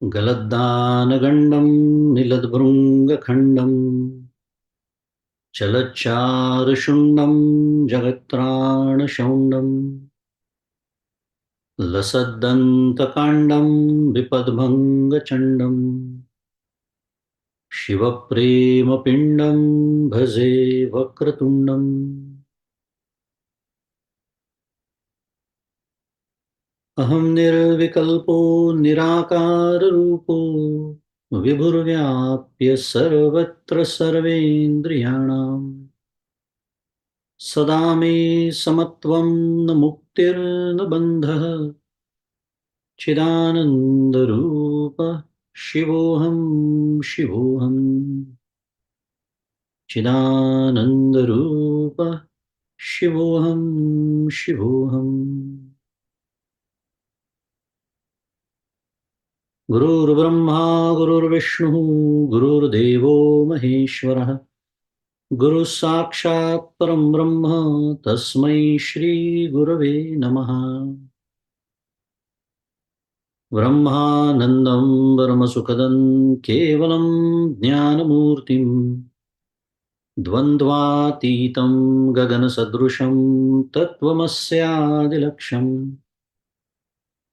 गलद्दानगण्डं नीलद्भृङ्गखण्डं चलच्चारुशुण्डं जगत्त्राणशौण्डं लसद्दन्तकाण्डं विपद्भङ्गचण्डं शिवप्रेमपिण्डं भजे वक्रतुण्डम्। अहं निर्विकल्पो निराकाररूपो विभुर्व्याप्य सर्वत्र सर्वेन्द्रियाणां सदा मे समत्वं न मुक्तिर्न बन्धः चिदानन्दरूप शिवोऽहं शिवोऽहं चिदानन्दरूप शिवोऽहं शिवोऽहम्। गुरुर्ब्रह्मा गुरुर्विष्णुः गुरुर्देवो महेश्वरः गुरुः साक्षात् परं ब्रह्म तस्मै श्रीगुरवे नमः। ब्रह्मानन्दं परमसुखदं केवलं ज्ञानमूर्तिं द्वन्द्वातीतं गगनसदृशं तत्त्वमस्यादिलक्ष्यम्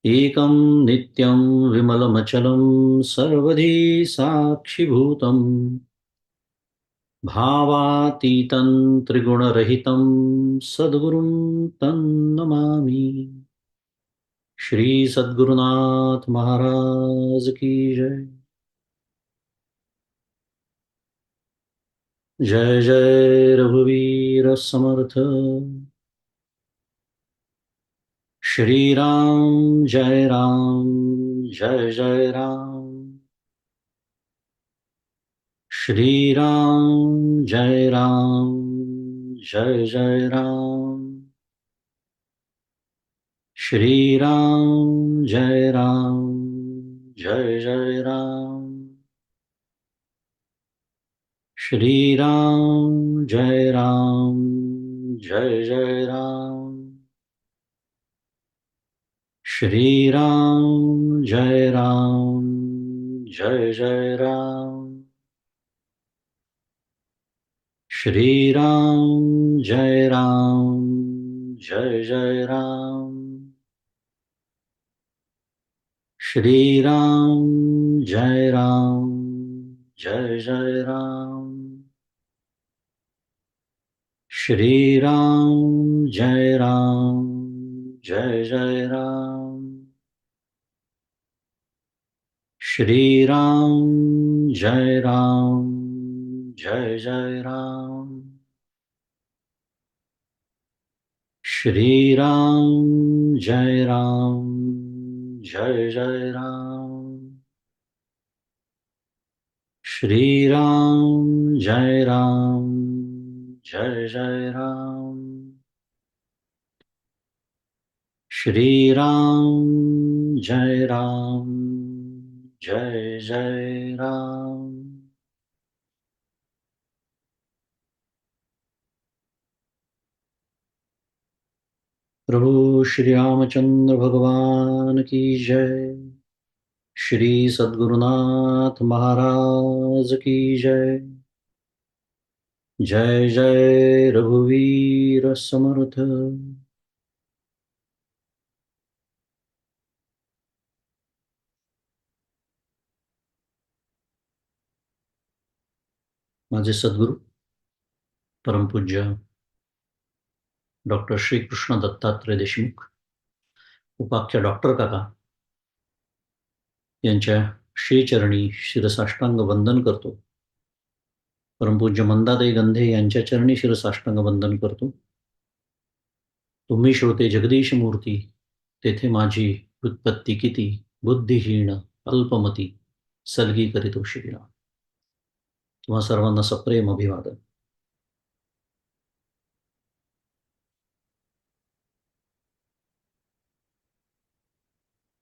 एकं नित्यं विमलमचलं सर्वधी साक्षिभूतं भावातीतं त्रिगुणरहितं सद्गुरुं तन्नमामि। श्री सद्गुरुनाथ महाराज की जय। जय जय रघुवीर समर्थ। श्री राम जय राम जय जय राम। श्री राम जय राम जय जय राम। श्री राम जय राम जय जय राम। श्री राम जय राम जय जय राम। श्री राम जय राम जय जय राम। श्री राम जय राम जय जय राम। श्री राम जय राम जय जय राम। श्री राम जय राम जय जय राम। श्री राम जय राम जय जय राम। श्री राम जय राम जय जय राम। श्री राम जय राम जय जय राम। श्री राम जय राम जय जय राम। प्रभु श्री रामचंद्र भगवान की जय। श्री सद्गुरुनाथ महाराज की जय। जय जय रघुवीर समर्थ। माझे सद्गुरू परमपूज्य डॉक्टर श्रीकृष्ण दत्तात्रय देशमुख उपाख्य डॉक्टर काका यांच्या श्रीचरणी शिरसाष्टांग वंदन करतो। परमपूज्य मंदाताई गंधे यांच्या चरणी शिरसाष्टांग वंदन करतो। तुम्ही श्रोते जगदीश मूर्ती तेथे माझी उत्पत्ती किती बुद्धिहीन अल्पमती सलगी करीतो श्रीराम। तुम्हा सर्वांना सप्रेम अभिवादन।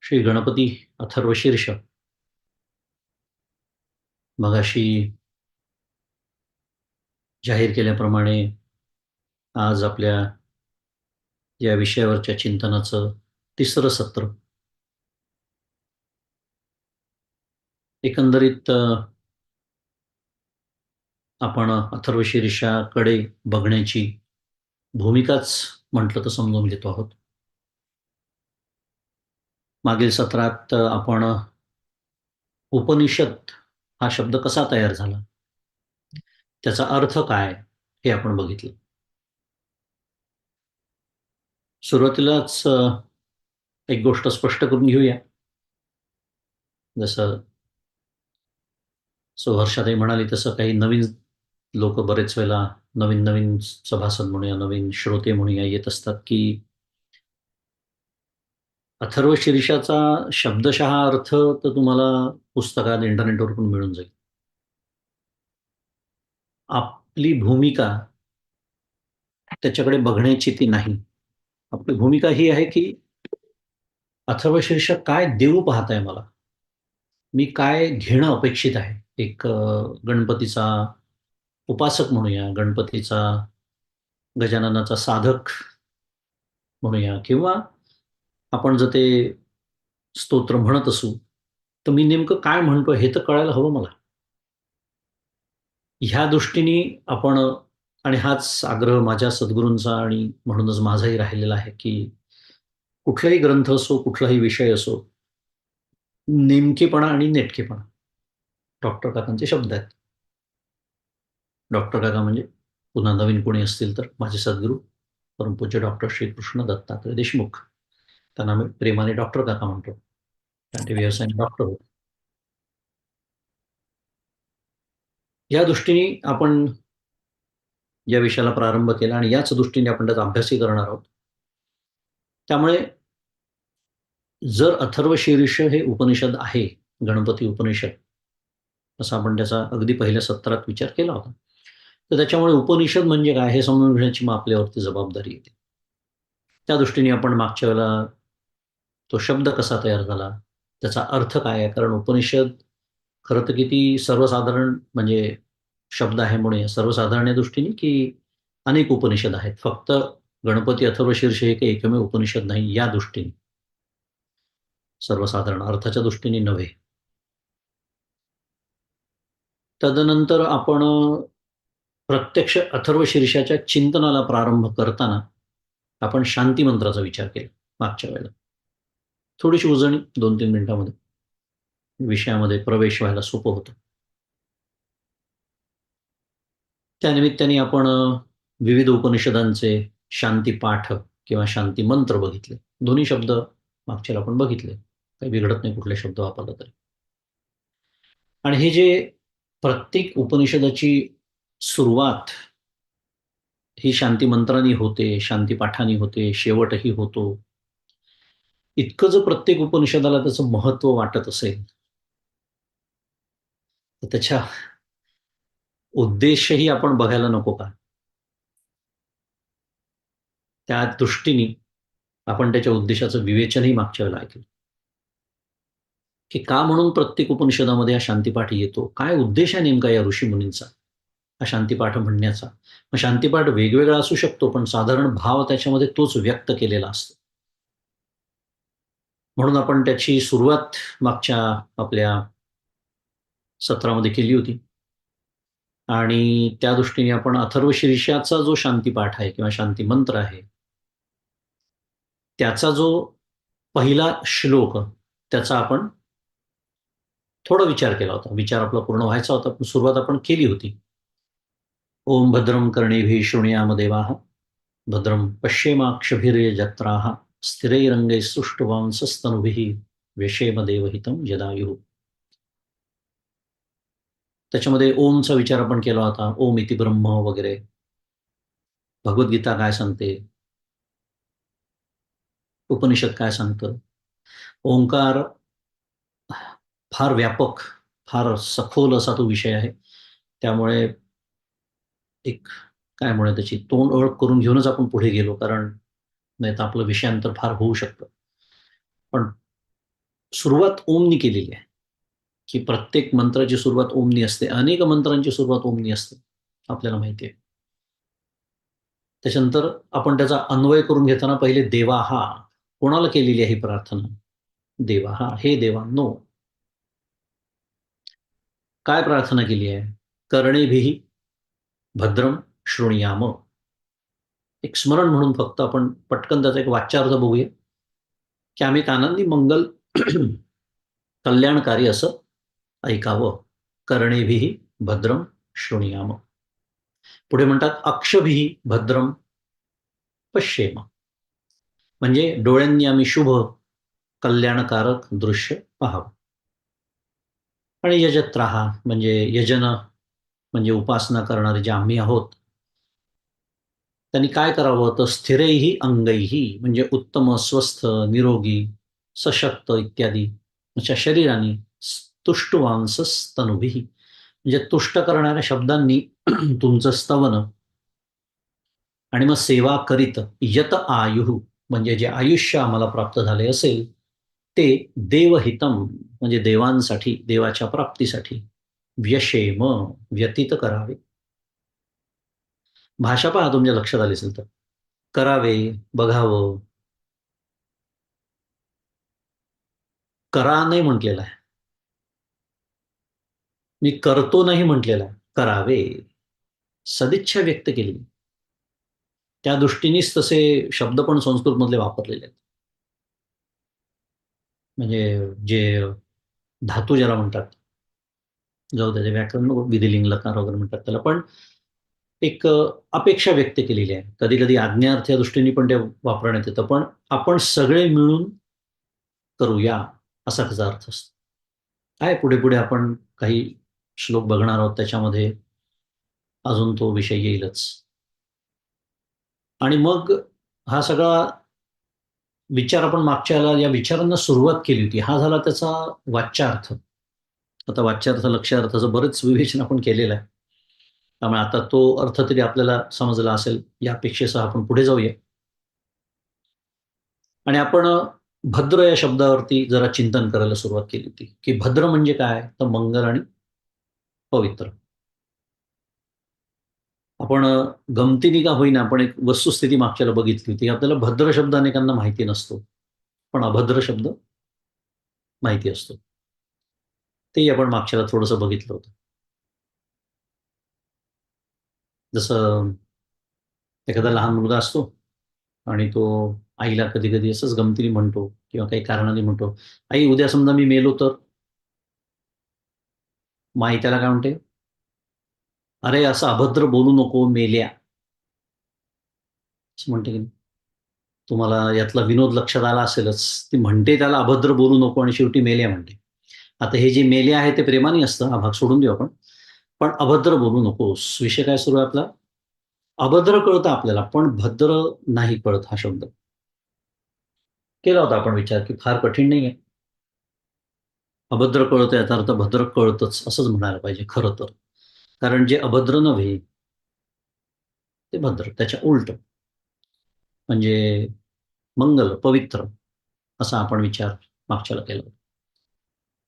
श्री गणपती अथर्वशीर्ष मगाशी जाहीर केल्याप्रमाणे आज आपल्या या विषयावरच्या चिंतनाचं तिसरं सत्र। एकंदरीत आपण अथर्वशीर्षाकडे बघण्याची भूमिकाच म्हटलं तर समजून घेतो आहोत. मागील सत्रात आपण उपनिषद हा शब्द कसा तयार झाला, त्याचा अर्थ काय हे आपण बघितलं. सुरुवातीलाच एक गोष्ट स्पष्ट करून घेऊया. जसं सुहर्षाताई म्हणाली तसं काही नवीन लोक बरेच वेळेला नवीन सभासद म्हणूया, नवीन श्रोते म्हणूया येत असतात, की अथर्वशीर्षाचा शब्दशः अर्थ तर तुम्हाला पुस्तकात, इंटरनेटवर पण मिळून जाईल. आपली भूमिका त्याच्याकडे बघण्याची ती नाही. आपली भूमिका ही आहे, की अथर्वशीर्ष काय देऊ पाहताय मला? मी काय घेणं अपेक्षित आहे? एक गणपतीचा उपासक म्हणूया, गणपतीचा, गजाननाचा साधक म्हणूया, किंवा आपण जर ते स्तोत्र म्हणत असू, तर मी नेमकं काय म्हणतोय हे तर कळायला हवं मला. ह्या दृष्टीने आपण, आणि हाच आग्रह माझ्या सद्गुरूंचा आणि म्हणूनच माझाही राहिलेला आहे, की कुठलाही ग्रंथ असो, कुठलाही विषय असो, नेमकेपणा आणि नेटकेपणा डॉक्टर काकांचे शब्द आहेत. डॉक्टर काका म्हणजे पुन्हा नवीन कोणी असतील तर माझे सद्गुरू परमपूज्य डॉक्टर श्रीकृष्ण दत्तात्रय देशमुख. त्यांना मी प्रेमाने डॉक्टर काका म्हणतो, कारण ते व्यवसायाने डॉक्टर होते. या दृष्टीने आपण या विषयाला प्रारंभ केला आणि याच दृष्टीने आपण त्याचा अभ्यासही करणार आहोत. त्यामुळे जर अथर्वशीर्ष हे उपनिषद आहे, गणपती उपनिषद, असं आपण त्याचा अगदी पहिल्या सत्रात विचार केला होता, तर त्याच्यामुळे उपनिषद म्हणजे काय हे समजून घेण्याची मग आपल्यावरती जबाबदारी येते. त्या दृष्टीने आपण मागच्या वेळेला तो शब्द कसा तयार झाला, त्याचा अर्थ काय आहे, कारण उपनिषद खरं तर किती सर्वसाधारण म्हणजे शब्द आहे म्हणूया, सर्वसाधारण या दृष्टीने, की अनेक उपनिषद आहेत. फक्त गणपती अथर्वशीर्ष हे काही एकमेव उपनिषद नाही या दृष्टीने, सर्वसाधारण अर्थाच्या दृष्टीने नव्हे. तदनंतर आपण प्रत्यक्ष अथर्वशीर्षाच्या चिंतनाला प्रारंभ करताना आपण शांती मंत्राचा विचार केला मागच्या वेळेला. थोडीशी उजळणी 2-3 मिनिटांमध्ये विषयामध्ये प्रवेश व्हायला सोपं होतं. त्यानिमित्ताने आपण विविध उपनिषदांचे शांती पाठ किंवा शांती मंत्र बघितले. दोन्ही शब्द मागच्याला आपण बघितले. काही बिघडत नाही कुठले शब्द वापरला तरी. आणि हे जे प्रत्येक उपनिषदाची सुरुवात ही शांती मंत्रांनी होते, शांती पाठाने होते, शेवटही होतो. इतकं जर प्रत्येक उपनिषदाला त्याचं महत्त्व वाटत असेल, तर त्याच्या उद्देशही आपण बघायला नको का? त्या दृष्टीने आपण त्याच्या उद्देशाचं विवेचनही मागच्या वेळेला ऐकलं, की का म्हणून प्रत्येक उपनिषदामध्ये हा शांतीपाठ येतो? काय उद्देश आहे नेमका या ऋषीमुनींचा हा शांतीपाठ म्हणण्याचा? मग शांतीपाठ वेगवेगळा असू शकतो, पण साधारण भाव त्याच्यामध्ये तोच व्यक्त केलेला असतो. म्हणून आपण त्याची सुरुवात मागच्या आपल्या सत्रामध्ये केली होती. आणि त्या दृष्टीने आपण अथर्वशीर्षाचा जो शांतीपाठ आहे किंवा शांती मंत्र आहे, त्याचा जो पहिला श्लोक, त्याचा आपण थोडा विचार केला होता. विचार आपला पूर्ण व्हायचा होता, पण सुरुवात आपण केली होती. ओम भद्रं कर्णेभिः शृणुयाम देवाः भद्रं पश्येमाक्षभिर्यजत्राः स्थिरैरङ्गैस्तुष्टुवांसस्तनुभिः व्यशेम देवहितं यदायुः. त्याच्यामध्ये ओमचा विचार आपण केला होता. ओम इति ब्रह्म वगैरे. भगवद्गीता काय सांगते? उपनिषद काय सांगतं? ओंकार फार व्यापक, फार सखोल असा तो विषय आहे. त्यामुळे एक काय म्हणूया त्याची तोंड ओळख करून घेऊनच आपण पुढे गेलो, कारण नाहीतर आपलं विषयांतर फार होऊ शकतं. पण सुरुवात ओमनी केलेली आहे, की प्रत्येक मंत्राची सुरुवात ओमनी असते. अनेक मंत्रांची सुरुवात ओमनी असते, आपल्याला माहिती आहे. त्याच्यानंतर आपण त्याचा अन्वय करून घेताना पहिले देवाहा, कोणाला केलेली आहे ही प्रार्थना? देवाहा, हे देवांनो. काय प्रार्थना केली आहे? कर्णेभिः भद्रं शृणुयाम. एक स्मरण म्हणून फक्त आपण पटकन त्याचा एक वाच्यार्थ बघूया, की आम्ही कानांनी मंगल कल्याणकारी असं ऐकावं. कर्णेभिः भद्रं शृणुयाम. पुढे म्हणतात अक्षभिः भद्रं पश्येम. म्हणजे डोळ्यांनी आम्ही शुभ कल्याणकारक दृश्य पाहावं. आणि यजत्राहा म्हणजे यजन म्हणजे उपासना करणारे जे आम्ही आहोत, त्यांनी काय करावं तर स्थिरैही अंगैही म्हणजे उत्तम स्वस्थ निरोगी सशक्त इत्यादी अशा शरीराने तुष्टवांसस्तनुभिः म्हणजे तुष्ट करणाऱ्या शब्दांनी तुमचं स्तवन आणि मग सेवा करीत यत आयुः म्हणजे जे आयुष्य आम्हाला प्राप्त झाले असेल ते देवहितम म्हणजे देवांसाठी देवाच्या प्राप्तीसाठी व्यशेम व्यतीत करावे. भाषा पहा तुमच्या लक्षात आली असेल तर करावे बघावं. करा नाही म्हटलेला आहे, मी करतो नाही म्हटलेला आहे, करावे सदिच्छा व्यक्त केली. त्या दृष्टीनेच तसे शब्द पण संस्कृतमधले वापरलेले आहेत. म्हणजे जे धातू ज्याला म्हणतात, जाऊ त्याचे व्याकरण विधिलिंग लकार वगैरे म्हणतात त्याला, पण एक अपेक्षा व्यक्त केलेली आहे. कधी कधी आज्ञार्थ या दृष्टीने पण ते वापरण्यात येतं, पण आपण सगळे मिळून करूया असा त्याचा अर्थ असतो. आहे पुढे पुढे आपण काही श्लोक बघणार आहोत, त्याच्यामध्ये अजून तो विषय येईलच. आणि मग हा सगळा विचार आपण मागच्या या विचारांना सुरुवात केली होती. हा झाला त्याचा वाच्यार्थ. आता वाच्यार्थ लक्ष्यार्थाचं बरेच विवेचन आपण केलेलं आहे. त्यामुळे आता तो अर्थ तरी आपल्याला समजला असेल या अपेक्षेसह आपण पुढे जाऊया. आणि आपण भद्र या शब्दावरती जरा चिंतन करायला सुरुवात केली होती, की भद्र म्हणजे काय तर मंगल आणि पवित्र. आपण गमतीने का होईना आपण एक वस्तुस्थिती मागच्याला बघितली होती. आपल्याला भद्र शब्द अनेकांना माहिती नसतो, पण अभद्र शब्द माहिती असतो. तेही आपण मागच्याला थोडंसं बघितलं होतं. जसं एखादा लहान मुलगा असतो आणि तो आईला कधी कधी असंच गमतीने म्हणतो किंवा काही कारणाने म्हणतो, आई उद्या समजा मी मेलो तर. मग आई त्याला काय म्हणते, अरे असं अभद्र बोलू नको मेल्या, असं म्हणते की नाही? तुम्हाला यातला विनोद लक्षात आला असेलच. ती म्हणते त्याला अभद्र बोलू नको आणि शेवटी मेल्या म्हणते. आता हे जे मेल्या आहे ते प्रेमाने असतं, हा भाग सोडून देऊ आपण. पण अभद्र बोलू नकोस. विषय काय सुरू आहे आपला? अभद्र कळतं आपल्याला, पण भद्र नाही कळत हा शब्द. केला होता आपण विचार, की फार कठीण नाहीये. अभद्र कळतं याचा अर्थ भद्र कळतंच असंच म्हणायला पाहिजे खरं तर. कारण जे अभद्र नव्हे ते भद्र, त्याच्या उलट म्हणजे मंगल, पवित्र असा आपण विचार मागच्याला केला होता.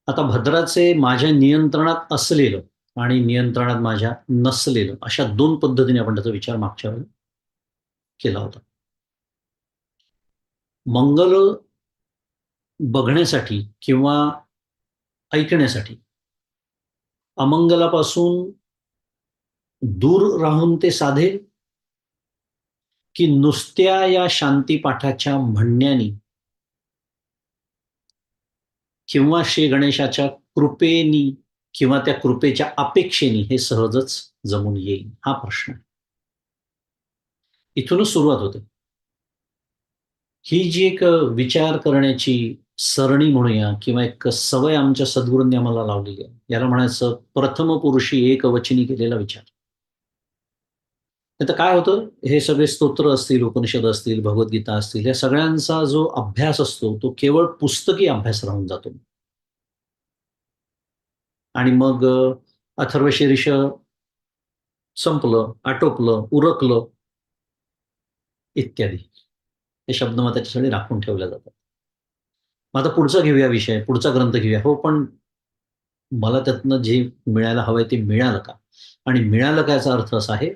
आता भद्राचे माझ्या नियंत्रणात असलेलं आणि नियंत्रणात माझ्या नसलेलं अशा दोन पद्धतीने आपण त्याचा विचार मागच्या वेळेला केला होता. मंगल बघण्यासाठी किंवा ऐकण्यासाठी अमंगलापासून दूर राहून ते साधेल, की नुसत्या या शांतीपाठाच्या म्हणण्यानी किंवा श्री गणेशाच्या कृपेनी किंवा त्या कृपेच्या अपेक्षेनी हे सहजच जमून येईल हा प्रश्न आहे. इथूनच सुरुवात होते. ही जी एक विचार करण्याची सरणी म्हणूया किंवा एक सवय आमच्या सद्गुरूंनी आम्हाला लावलेली आहे, याला म्हणायचं प्रथम पुरुषी एकवचनी केलेला विचार. आता काय होतं, हे सगळे स्तोत्र असतील, उपनिषद असतील, भगवद्गीता असतील, या सगळ्यांचा जो अभ्यास असतो तो केवळ पुस्तकी अभ्यास राहून जातो. आणि मग अथर्वशीर्ष संपलं, आटोपलं, उरकलं इत्यादी. हे शब्द मग त्याच्यासाठी राखून ठेवले जातात. मग आता पुढचा घेऊया विषय, पुढचा ग्रंथ घेऊया. हो, पण मला त्यातनं जे मिळायला हवंय ते मिळालं का? आणि मिळालं का याचा अर्थ असा आहे,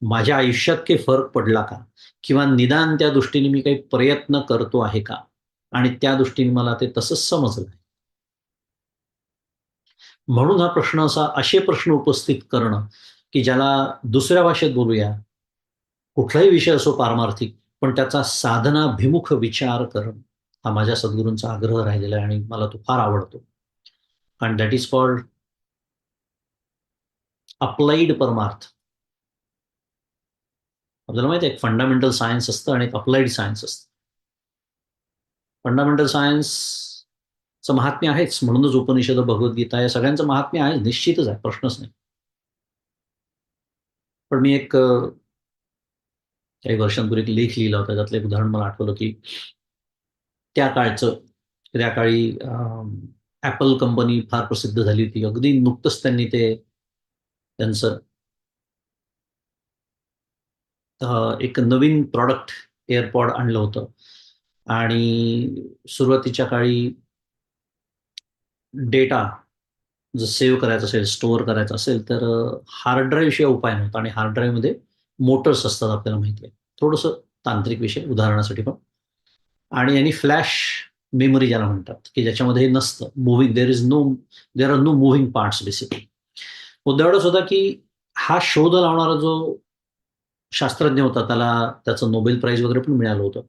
माझ्या आयुष्यात काही फरक पडला का? किंवा निदान त्या दृष्टीने मी काही प्रयत्न करतो आहे का? आणि त्या दृष्टीने मला ते तसंच समजलं. म्हणून हा प्रश्न असे प्रश्न उपस्थित करणं, की ज्याला दुसऱ्या भाषेत बोलूया, कुठलाही विषय असो पारमार्थिक, पण त्याचा साधनाभिमुख विचार करणं, हा माझ्या सद्गुरूंचा आग्रह राहिलेला आहे आणि मला तो फार आवडतो. आणि दॅट इज कॉल्ड अप्लाइड परमार्थ. आपल्याला माहिती आहे, एक फंडामेंटल सायन्स असतं आणि एक अप्लाइड सायन्स असतं. फंडामेंटल सायन्सचं महात्म्य आहेच, म्हणूनच उपनिषद, भगवद्गीता या सगळ्यांचं महात्म्य आहे, निश्चितच आहे, प्रश्नच नाही. पण मी एक काही वर्षांपूर्वी एक लेख लिहिला होता, त्यातलं एक उदाहरण मला आठवलं, की त्या काळी ॲपल कंपनी फार प्रसिद्ध झाली होती. अगदी नुकतंच त्यांनी त्यांचं एक नवीन प्रॉडक्ट एअरपॉड आणलं होतं आणि सुरुवातीच्या काळी डेटा जर सेव्ह करायचा असेल, स्टोअर करायचा असेल, तर हार्ड ड्राईव्ह शिवाय उपाय नव्हता आणि हार्ड ड्राईव्हमध्ये मोटर्स असतात, आपल्याला माहिती आहे. थोडंसं तांत्रिक विषय उदाहरणासाठी पण. आणि यांनी फ्लॅश मेमरी ज्याला म्हणतात, की ज्याच्यामध्ये हे नसतं moving, there are no moving parts basically. मुद्दा एवढाच होता, की हा शोध लावणारा जो शास्त्रज्ञ होता, त्याचं नोबेल प्राइज वगैरे पण मिळालं होतं.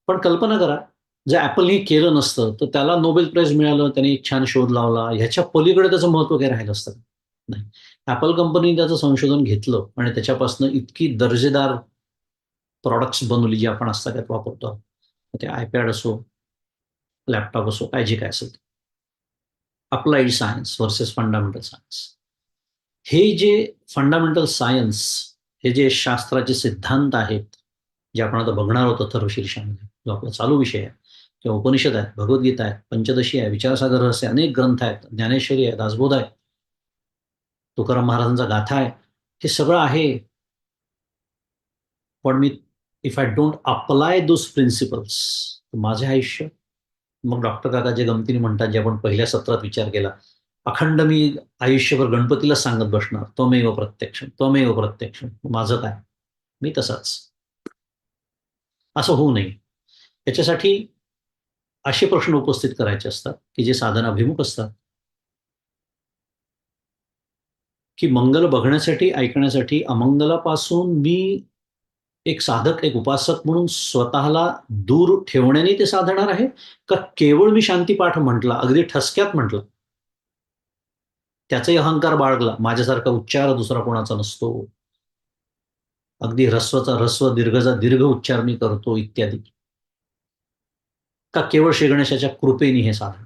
पण कल्पना करा, जर Appleने केलं नसतं, तर त्याला नोबेल प्राइज मिळालं, त्याने एक छान शोध लावला. ह्याच्या पलीकडे त्याचं महत्त्व काय राहिलं असतं? नाही. Apple कंपनीने त्याचं संशोधन घेतलं आणि त्याच्यापासून इतकी दर्जेदार प्रॉडक्ट्स बनवली, जी आपण आजतागायत वापरतो. ते iPad असो, लॅपटॉप असो, काय जे काय असेल. Applied science versus fundamental science. हे जे फंडामेंटल सायन्स, हे जे शास्त्राचे सिद्धांत आहेत, जे आपण आता बघणार आहोत अथर्वशीर्षामध्ये, जो आपला चालू विषय आहे, किंवा उपनिषद आहेत, भगवद्गीता आहे, पंचदशी आहे, विचारसागर रहस्य, अनेक ग्रंथ आहेत, ज्ञानेश्वरी आहे, दासबोध आहे, तुकाराम महाराजांचा गाथा आहे, हे सगळं आहे. पण me if I don't apply those principles, माझे आयुष्य, मग डॉक्टर काका जे गमतीने म्हणतात, जे आपण पहिल्या सत्रात विचार केला, अखंड मी आयुष्यभर गणपतीलाच सांगत बसणार, त्वमेव प्रत्यक्ष, त्वमेव प्रत्यक्ष, माझं काय, मी तसाच. असं होऊ नये. याच्यासाठी असे प्रश्न उपस्थित करायचे असतात, की जे साधनाभिमुख असतात, की मंगल बघण्यासाठी, ऐकण्यासाठी, अमंगलापासून मी एक साधक, एक उपासक म्हणून स्वतःला दूर ठेवण्याने ते साधणार आहे, का केवळ मी शांतीपाठ म्हटला, अगदी ठसक्यात म्हटलं, त्याचाही अहंकार बाळगला, माझ्यासारखा उच्चार दुसरा कोणाचा नसतो, अगदी ह्रस्वचा ह्रस्व, दीर्घचा दीर्घ उच्चार मी करतो, इत्यादी, का केवळ श्री गणेशाच्या कृपेने हे साधन.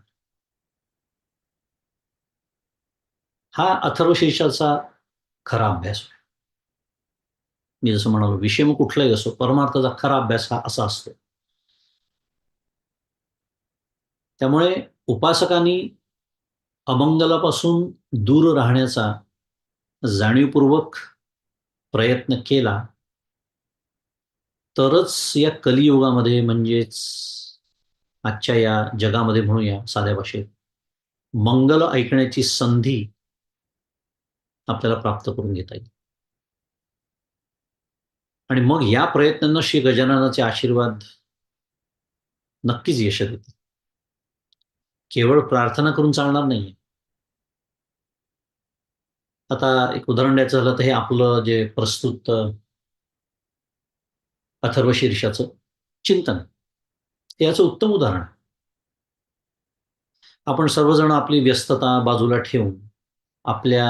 हा अथर्वशीर्षाचा खरा अभ्यास होय. मी जसं म्हणालो, विषय मग कुठलाही असो, परमार्थाचा खरा अभ्यास हा असा असतो. त्यामुळे उपासकांनी अमंगलापासून दूर राहण्याचा जाणीवपूर्वक प्रयत्न केला, तरच या कलियुगामध्ये, म्हणजेच आजच्या या जगामध्ये म्हणूया साध्या भाषेत, मंगल ऐकण्याची संधी आपल्याला प्राप्त करून घेता येईल. आणि मग या प्रयत्नांना श्री गजाननाचे आशीर्वाद नक्कीच यश देतील. केवळ प्रार्थना करून चालणार नाहीये. आता एक उदाहरण द्यायचं झालं, तर हे आपलं जे प्रस्तुत अथर्वशीर्षाचं चिंतन, हे याचं उत्तम उदाहरण. आपण सर्वजण आपली व्यस्तता बाजूला ठेवून, आपल्या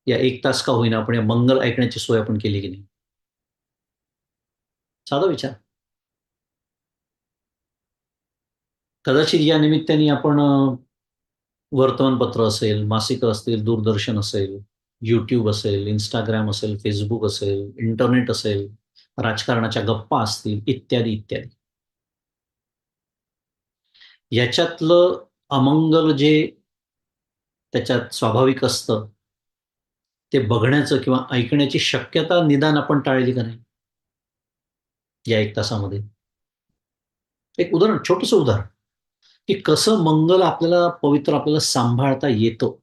या 1 तास का होईना, आपण या मंगल ऐकण्याची सोय आपण केली की नाही? साधा विचार. कदाचित या निमित्ताने आपण वर्तमानपत्र असेल, मासिकं असतील, दूरदर्शन असेल, YouTube असेल, Instagram असेल, Facebook असेल, इंटरनेट असेल, राजकारणाच्या गप्पा असतील, इत्यादी, इत्यादी. याच्यातलं अमंगल जे त्याच्यात स्वाभाविक असतं, ते बघण्याचं किंवा ऐकण्याची शक्यता निदान आपण टाळली का नाही, या 1 तासामध्ये? एक उदाहरण, छोटंसं उदाहरण, की कसं मंगल आपल्याला पवित्र, आपल्याला सांभाळता येतं.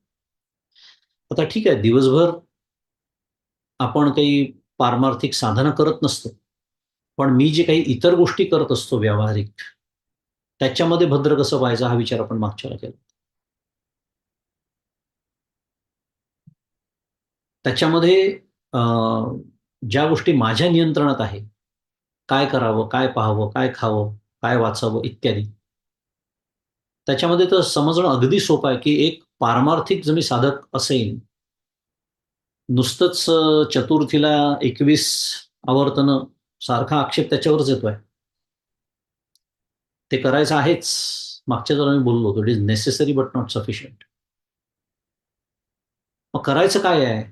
आता ठीक आहे, दिवसभर आपण काही पारमार्थिक साधना करत नसतो. पण मी जे काही इतर गोष्टी करत असतो व्यावहारिक, त्याच्यामध्ये भद्र कसं व्हायचं, हा विचार आपण मागच्या वेळेला केला. त्याच्यामध्ये अ, ज्या गोष्टी माझ्या नियंत्रणात आहे, काय करावं, काय पाहावं, काय खावं, काय वाचावं इत्यादी. त्याच्यामध्ये तर समजणं अगदी सोपं आहे, की एक पारमार्थिक जर मी साधक असेन, नुसतंच चतुर्थीला 21 आवर्तनं सारखा आक्षेप त्याच्यावरच येतोय. ते करायचं आहेच. मागच्या जरा मी बोललो होतो, it is necessary but not sufficient. मग करायचं काय आहे?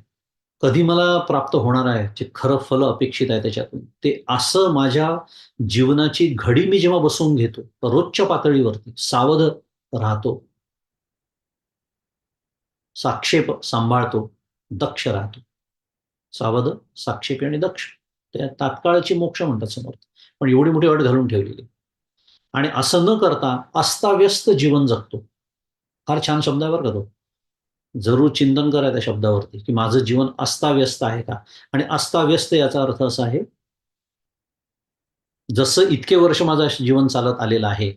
कधी मला प्राप्त होणार आहे, जे खरं फल अपेक्षित आहे त्याच्यातून. ते असं माझ्या जीवनाची घडी मी जेव्हा बसवून घेतो, रोजच्या पातळीवरती सावध राहतो, साक्षेप सांभाळतो, दक्ष राहतो. सावध, साक्षेपी आणि दक्ष. त्या तात्काळाची मोक्ष म्हणतात समर्थ. पण एवढी मोठी अट घालून ठेवलेली. आणि असं न करता अस्ताव्यस्त जीवन जगतो. फार छान शब्द आहे बरं का तो. जरूर चिंतन करा त्या शब्दावरती, की माझं जीवन अस्ताव्यस्त आहे का? आणि अस्ताव्यस्त याचा अर्थ असा आहे, जसं इतके वर्ष माझं जीवन चालत आलेलं आहे,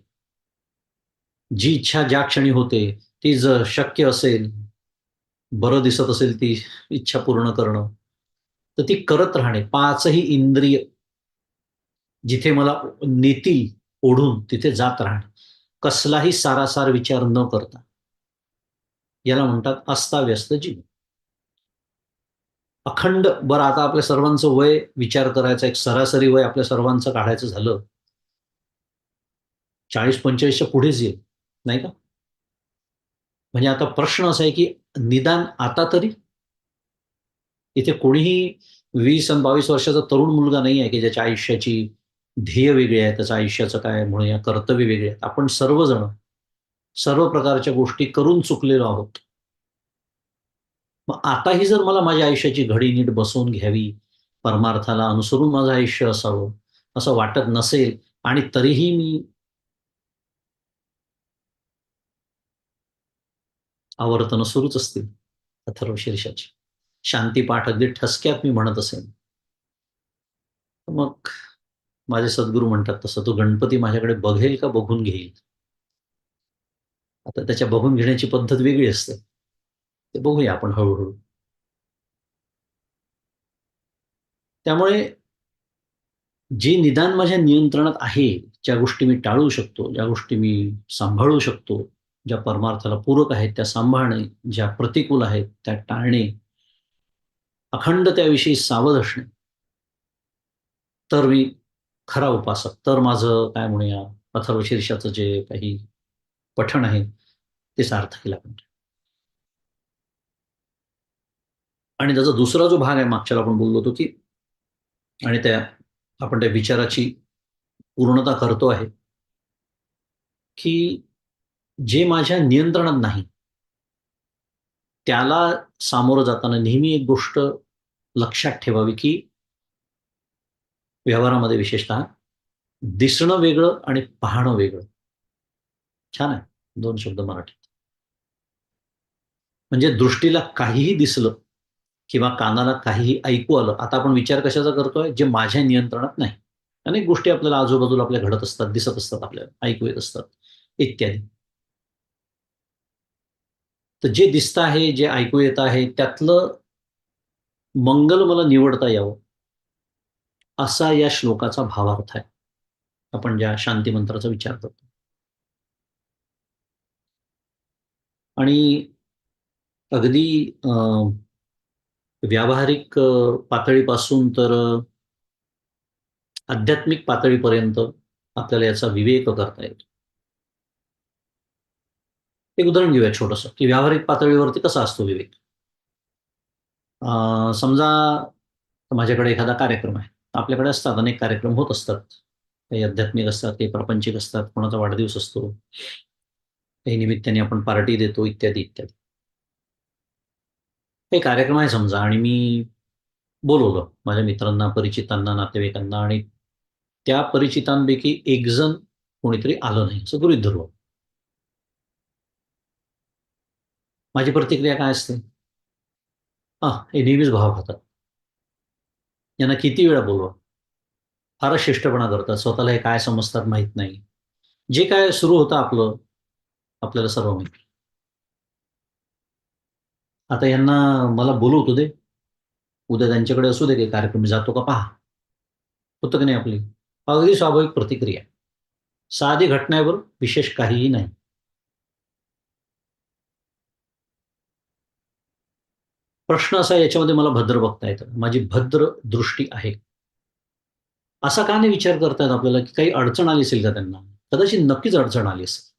जी इच्छा ज्या क्षणी होते, ती जर शक्य असेल, बरं दिसत असेल ती इच्छा पूर्ण करणं, तर ती करत राहणे. 5ही इंद्रिय जिथे मला नेतील ओढून तिथे जात राहणे. कसलाही सारासार विचार न करता. याला म्हणतात अस्ताव्यस्त जीवन. अखंड बरं आता आपल्या सर्वांचं वय विचार करायचा, एक सरासरी वय आपल्या सर्वांचं काढायचं झालं, 40-45च्या पुढेच येईल, नाही का? म्हणजे आता प्रश्न असा आहे, की निदान आता तरी इथे कोणीही 20 आणि 22 वर्षाचा तरुण मुलगा नाही आहे, की ज्याच्या आयुष्याची ध्येय वेगळी आहे, त्याचं आयुष्याचं काय म्हणूया कर्तव्य वेगळे आहेत. आपण सर्वजण सर्व प्रकारच्या गोष्टी करून चुकलेलो आहोत. मग आताही जर मला माझ्या आयुष्याची घडी नीट बसवून घ्यावी, परमार्थाला अनुसरून माझं आयुष्य असावं, असं वाटत नसेल आणि तरीही मी आवर्तनं सुरूच असतील अथर्वशीर्षाची. शांतीपाठ अगदी ठसक्यात मी म्हणत असेन. मग माझे सद्गुरू म्हणतात तसं, तो गणपती माझ्याकडे बघेल का बघून घेईल? आता त्याच्या बघून घेण्याची पद्धत वेगळी असते. ते बघूया आपण हळू त्यामुळे जे निदान माझ्या नियंत्रणात आहे, ज्या गोष्टी मी टाळू शकतो, ज्या गोष्टी मी सांभाळू शकतो, ज्या परमार्थाला पूरक आहेत त्या सांभाळणे, ज्या प्रतिकूल आहेत त्या टाळणे, अखंड त्याविषयी सावध असणे, तर मी खरा उपासक. तर माझं काय म्हणूया अथर्वशीर्षाचं जे काही पठण आहे, ते सार्थकी लागणार. आणि त्याचा दुसरा जो भाग आहे मागच्याला आपण बोललो होतो, की आणि त्या आपण त्या विचाराची पूर्णता करतो आहे, की जे माझ्या नियंत्रणात नाही, त्याला सामोरं जाताना नेहमी एक गोष्ट लक्षात ठेवावी, की व्यवहारामध्ये विशेषतः दिसणं वेगळं आणि पाहणं वेगळं. छान आहे. 2 शब्द मराठीत. म्हणजे दृष्टीला काहीही दिसलं किंवा कानाला काहीही ऐकू आलं. आता आपण विचार कशाचा करतोय? जे माझ्या नियंत्रणात नाही. अनेक गोष्टी आपल्याला आजूबाजूला आपल्या घडत असतात, दिसत असतात आपल्याला, ऐकू येत असतात, इत्यादी. तर जे दिसतं आहे, जे ऐकू येत आहे, त्यातलं मंगल मला निवडता यावं, असा या श्लोकाचा भावार्थ आहे. आपण ज्या शांती मंत्राचा विचार करतो. आणि अगदी अ, व्यावहारिक पातळीपासून तर आध्यात्मिक पातळीपर्यंत आपल्याला याचा विवेक करता येतो. एक उदाहरण घेऊया छोटंसं, की व्यावहारिक पातळीवरती कसा असतो विवेक? समजा माझ्याकडे एखादा कार्यक्रम आहे. आपल्याकडे असतात अनेक कार्यक्रम होत असतात. काही आध्यात्मिक असतात, काही प्रापंचिक असतात, कोणाचा वाढदिवस असतो. काही निमित्ताने आपण पार्टी देतो इत्यादी, इत्यादी. काही कार्यक्रम आहे समजा आणि मी बोलवलं माझ्या मित्रांना, परिचितांना, नातेवाईकांना आणि त्या परिचितांपैकी एक जण कोणीतरी आलं नाही, असं गृहीत धरू. माझी प्रतिक्रिया काय असते? हे नेहमीच भाव खातात. यांना किती वेळा बोलवा. फारच शिष्टपणा करतात. स्वतःला हे काय समजतात माहीत नाही. जे काय सुरू होतं आपलं, आपल्याला सर्व माहिती. आता यांना मला बोलवतो दे. उद्या त्यांच्याकडे असू दे काही कार्यक्रम, जातो का पहा. होतं की नाही आपली? अगदी स्वाभाविक प्रतिक्रिया. साधी घटना आहे बरं, विशेष काहीही नाही. प्रश्न असा आहे, याच्यामध्ये मला भद्र बघता येतं. माझी भद्र दृष्टी आहे. असा का नाही विचार करतायत आपल्याला, की काही अडचण आली असेल का त्यांना? कदाचित नक्कीच अडचण आली असेल.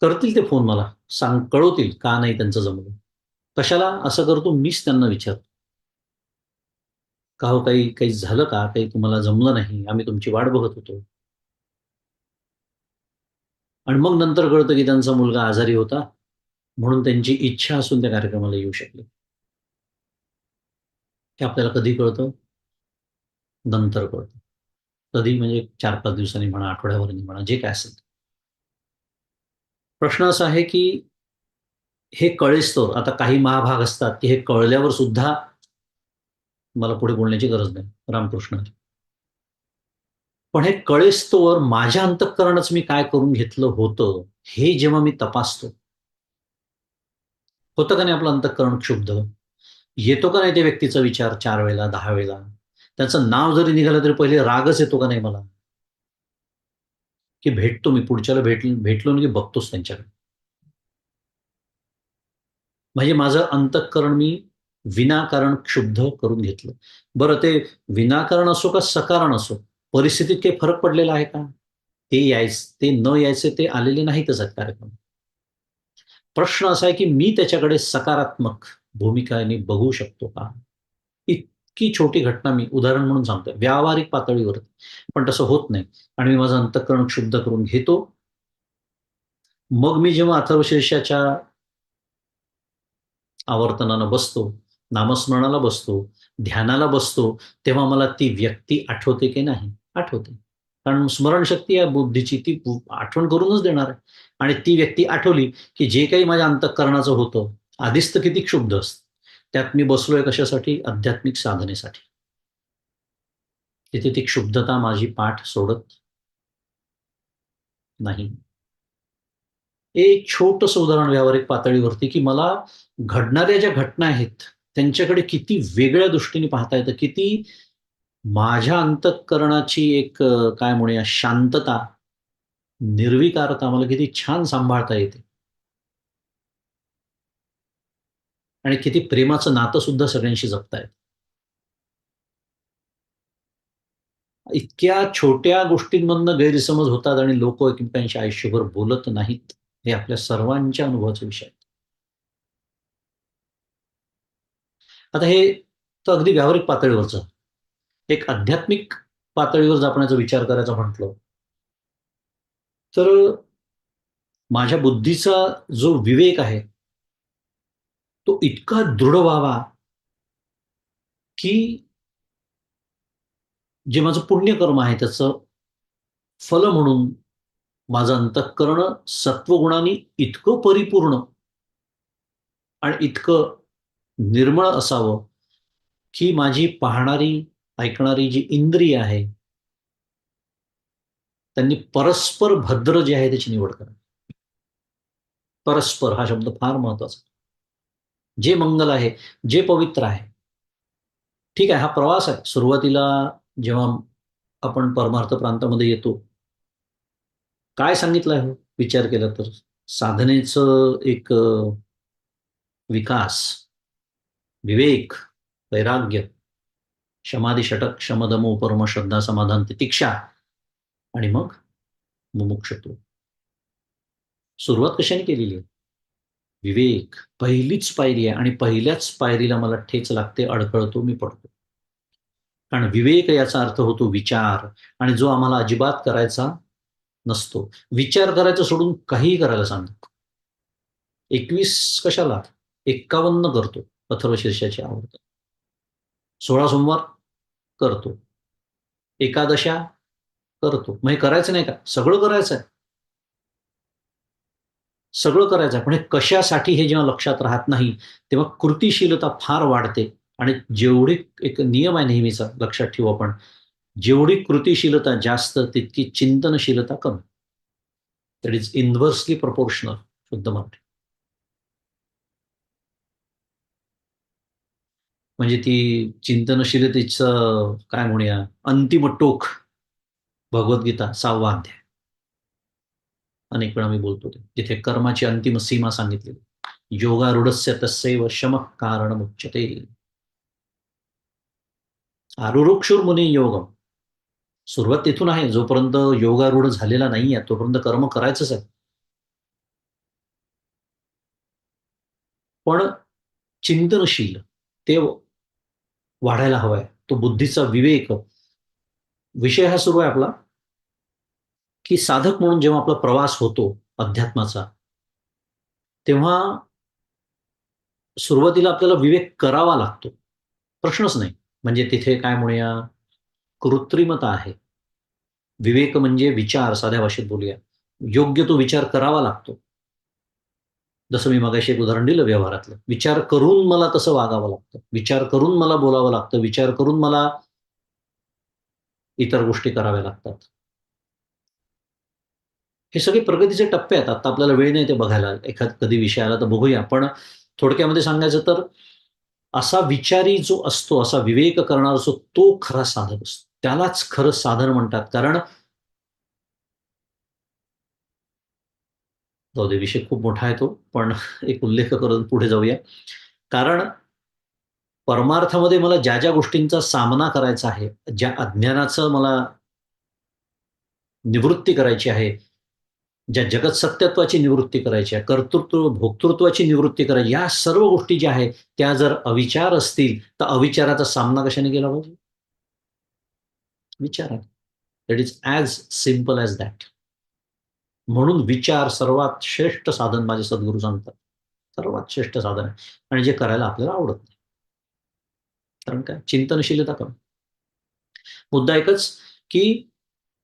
करतील ते फोन मला, कळवतील का नाही त्यांचं जमलं. कशाला असं करतो मीच त्यांना विचारतो. का हो काही काही झालं का? काही तुम्हाला जमलं नाही? आम्ही तुमची वाट बघत होतो. आणि मग नंतर कळतं की त्यांचा मुलगा आजारी होता, म्हणून त्यांची इच्छा असून त्या कार्यक्रमाला येऊ शकले. हे आपल्याला कधी कळतं? नंतर कळतं. कधी म्हणजे 4-5 दिवसांनी म्हणा, आठवड्याभरानी म्हणा, जे काय असेल. प्रश्न असा आहे की हे कळेस्तोवर आता काही महाभाग असतात, की हे कळल्यावर सुद्धा मला पुढे बोलण्याची गरज नाही. रामकृष्ण हरी. पण हे कळेस्तोवर माझ्या अंतःकरणाच मी काय करून घेतलं होतं, हे जेव्हा मी तपासतो, होतं का नाही आपलं अंतःकरण क्षुब्ध? येतो का नाही त्या व्यक्तीचा विचार 4 वेळेला, 10 वेळेला? त्याचं नाव जरी निघालं तरी पहिले रागच येतो का नाही मला? की भेटतो मी पुढच्याला भेटलो ना की बघतोच त्यांच्याकडे. म्हणजे माझं अंतःकरण मी विनाकारण क्षुब्ध करून घेतलं. बरं ते विनाकारण असो का सकारण असो, परिस्थितीत काही फरक पडलेला आहे का? ते न यायचे ते आलेले नाहीतच आहेत कार्यक्रम. प्रश्न असा आहे की मी त्याच्याकडे सकारात्मक भूमिकांनी बघू शकतो का? इतकी छोटी घटना मी उदाहरण म्हणून सांगतोय, व्यावहारिक पातळीवर. पण तसं होत नाही आणि मी माझं अंतःकरण शुद्ध करून घेतो. मग मी जेव्हा अथर्वशीर्षाच्या आवर्तनाला बसतो, नामस्मरणाला बसतो, ध्यानाला बसतो, तेव्हा मला ती व्यक्ती आठवते की नाही? आठवते. कारण स्मरणशक्ती आहे बुद्धीची, ती आठवण करूनच देणार आहे. आणि ती व्यक्ती आठवली, की जे काही माझ्या अंतःकरणाचं होतं, आधीच तर किती क्षुब्ध असतं. त्यात मी बसलोय कशासाठी? आध्यात्मिक साधनेसाठी. तिथे ती क्षुब्धता माझी पाठ सोडत नाही. एक छोटंसं उदाहरण व्यावहारिक पातळीवरती, की मला घडणाऱ्या ज्या घटना आहेत, त्यांच्याकडे किती वेगळ्या दृष्टीने पाहता येतं. किती माझ्या अंतःकरणाची एक काय म्हणूया शांतता, निर्विकारता मला किती छान सांभाळता येते आणि किती प्रेमाचं नातं सुद्धा सगळ्यांशी जपता येतं. इतक्या छोट्या गोष्टींमधनं गैरसमज होतात आणि लोकं एकमेकांशी आयुष्यभर बोलत नाहीत. हे आपल्या सर्वांच्या अनुभवाचा विषय आहे. आता हे तर अगदी व्यावहारिक पातळीवरचं. एक आध्यात्मिक पातळीवर जर आपण याचा विचार करायचा म्हटलं, तर माझ्या बुद्धीचा जो विवेक आहे, तो इतका दृढ व्हावा, की जे माझं पुण्यकर्म आहे त्याचं फल म्हणून माझं अंतःकरण सत्वगुणांनी इतकं परिपूर्ण आणि इतकं निर्मळ असावं, की माझी पाहणारी, ऐकणारी जी इंद्रिय आहे, त्यांनी परस्पर भद्र जे आहे त्याची निवड करावी. परस्पर हा शब्द फार महत्वाचा. जे मंगल आहे, जे पवित्र आहे. ठीक आहे, हा प्रवास आहे. सुरुवातीला जेव्हा आपण परमार्थ प्रांतामध्ये येतो, काय सांगितलं आहे हो, विचार केला तर? साधनेचं एक विकास, विवेक, वैराग्य, शमाधी षटक, शमदम, उपरम, श्रद्धा, समाधान, तितिक्षा आणि मग मुमुक्षुत्व. सुरुवात कशाने केलेली आहे? विवेक. पहिलीच पायरी आहे आणि पहिल्याच पायरीला मला ठेच लागते, अडखळतो, मी पडतो. कारण विवेक याचा अर्थ होतो विचार आणि जो आम्हाला अजिबात करायचा नसतो. विचार करायचा सोडून काहीही करायला सांगतात. 21 कशाला? 51 करतो अथर्वशीर्षाची आवर्तन. 16 सोमवार करतो. एकादशा करतो. मग हे करायचं नाही का? सगळं करायचं आहे. सगळं करायचं आहे. पण हे कशासाठी हे जेव्हा लक्षात राहत नाही, तेव्हा कृतिशीलता फार वाढते आणि जेवढी एक नियम आहे नेहमीचा लक्षात ठेवू आपण, जेवढी कृतिशीलता जास्त तितकी चिंतनशीलता कमी. दॅट इज इन्व्हर्सली प्रपोर्शनल शुद्ध मराठी. म्हणजे ती चिंतनशीलतेचं काय म्हणूया अंतिम टोक भगवद्गीता 6वा अध्याय. अनेक वेळा मी बोलतो ते. जिथे कर्माची अंतिम सीमा सांगितलेली. योगारूढस्य तस्यैव शमः कारणमुच्यते. आरुरुक्षुर्मुनी योगम. सुरुवात तिथून आहे. जोपर्यंत योगारूढ झालेला नाहीये, तोपर्यंत कर्म करायचंच आहे. पण चिंतनशील ते वाढायला हवाय. तो बुद्धीचा विवेक. विषय हा सुरू आहे आपला, की साधक म्हणून जेव्हा आपला प्रवास होतो अध्यात्माचा, तेव्हा सुरुवातीला आपल्याला विवेक करावा लागतो. प्रश्नच नाही. म्हणजे तिथे काय म्हणूया, कृत्रिमता आहे. विवेक म्हणजे विचार, साध्या भाषेत बोलूया. योग्य तो विचार करावा लागतो. जसं मी मगाशी एक उदाहरण दिलं व्यवहारातलं. विचार करून मला तसं वागावं लागतं. विचार करून मला बोलावं लागतं. विचार करून मला इतर गोष्टी कराव्या लागतात. हे सगळे प्रगतीचे टप्पे आहेत. आता आपल्याला वेळ नाही ते बघायला. कधी विषय आला तर बघूया. पण थोडक्यामध्ये सांगायचं तर असा विचारी जो असतो, असा विवेक करणारा असतो, तो खरा साधक असतो. त्यालाच खरं साधन म्हणतात. कारण जाऊ दे, विषय खूप मोठा आहे तो. पण एक उल्लेख करून पुढे जाऊया. कारण परमार्थामध्ये मला ज्या गोष्टींचा सामना करायचा आहे, ज्या अज्ञानाचं मला निवृत्ती करायची आहे, ज्या जगत सत्यत्वाची निवृत्ती करायची आहे, कर्तृत्व, भोक्तृत्वाची निवृत्ती करायची, या सर्व गोष्टी ज्या आहेत, त्या जर अविचार असतील, तर अविचाराचा सामना कशाने केला पाहिजे? विचाराने. That is as simple as that. म्हणून विचार सर्वात श्रेष्ठ साधन माझे सद्गुरू सांगतात. सर्वात श्रेष्ठ साधन आहे आणि जे करायला आपल्याला आवडत नाही. कारण काय? चिंतनशीलता कमी. मुद्दा एकच, की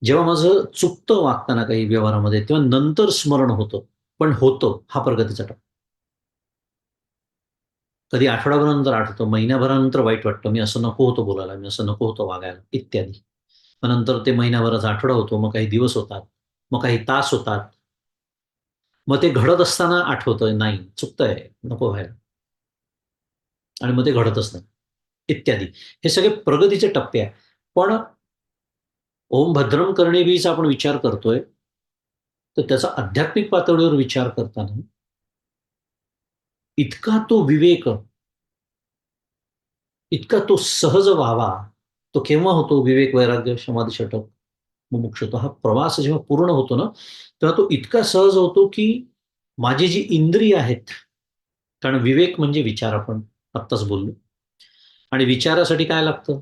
जेव्हा माझं चुकतं वागताना काही व्यवहारामध्ये, तेव्हा नंतर स्मरण होतं. पण होतं, हा प्रगतीचा टप्पा. कधी आठवडाभरानंतर आठवतं, महिन्याभरानंतर वाईट वाटतं, मी असं नको होतं बोलायला, मी असं नको होतं वागायला, इत्यादी. मग नंतर ते महिनाभराचा आठवडा होतो, मग काही दिवस होतात, मग काही तास होतात. मग ते घडत असताना आठवतं, नाही चुकतंय, नको व्हायला. आणि मग ते घडतच नाही, इत्यादी. हे सगळे प्रगतीचे टप्पे आहे. पण ओम भद्रम कर्णेभिचा आपण विचार करतोय, तर त्याचा आध्यात्मिक पातळीवर विचार करताना इतका तो विवेक, इतका तो सहज व्हावा. तो केव्हा होतो? विवेक, वैराग्य, समाधी, षटक, मुमुक्षुता हा प्रवास जेव्हा पूर्ण होतो ना, तेव्हा तो इतका सहज होतो, की माझी जी इंद्रिय आहेत, कारण विवेक म्हणजे विचार आपण आत्ताच बोललो. आणि विचारासाठी काय लागतं?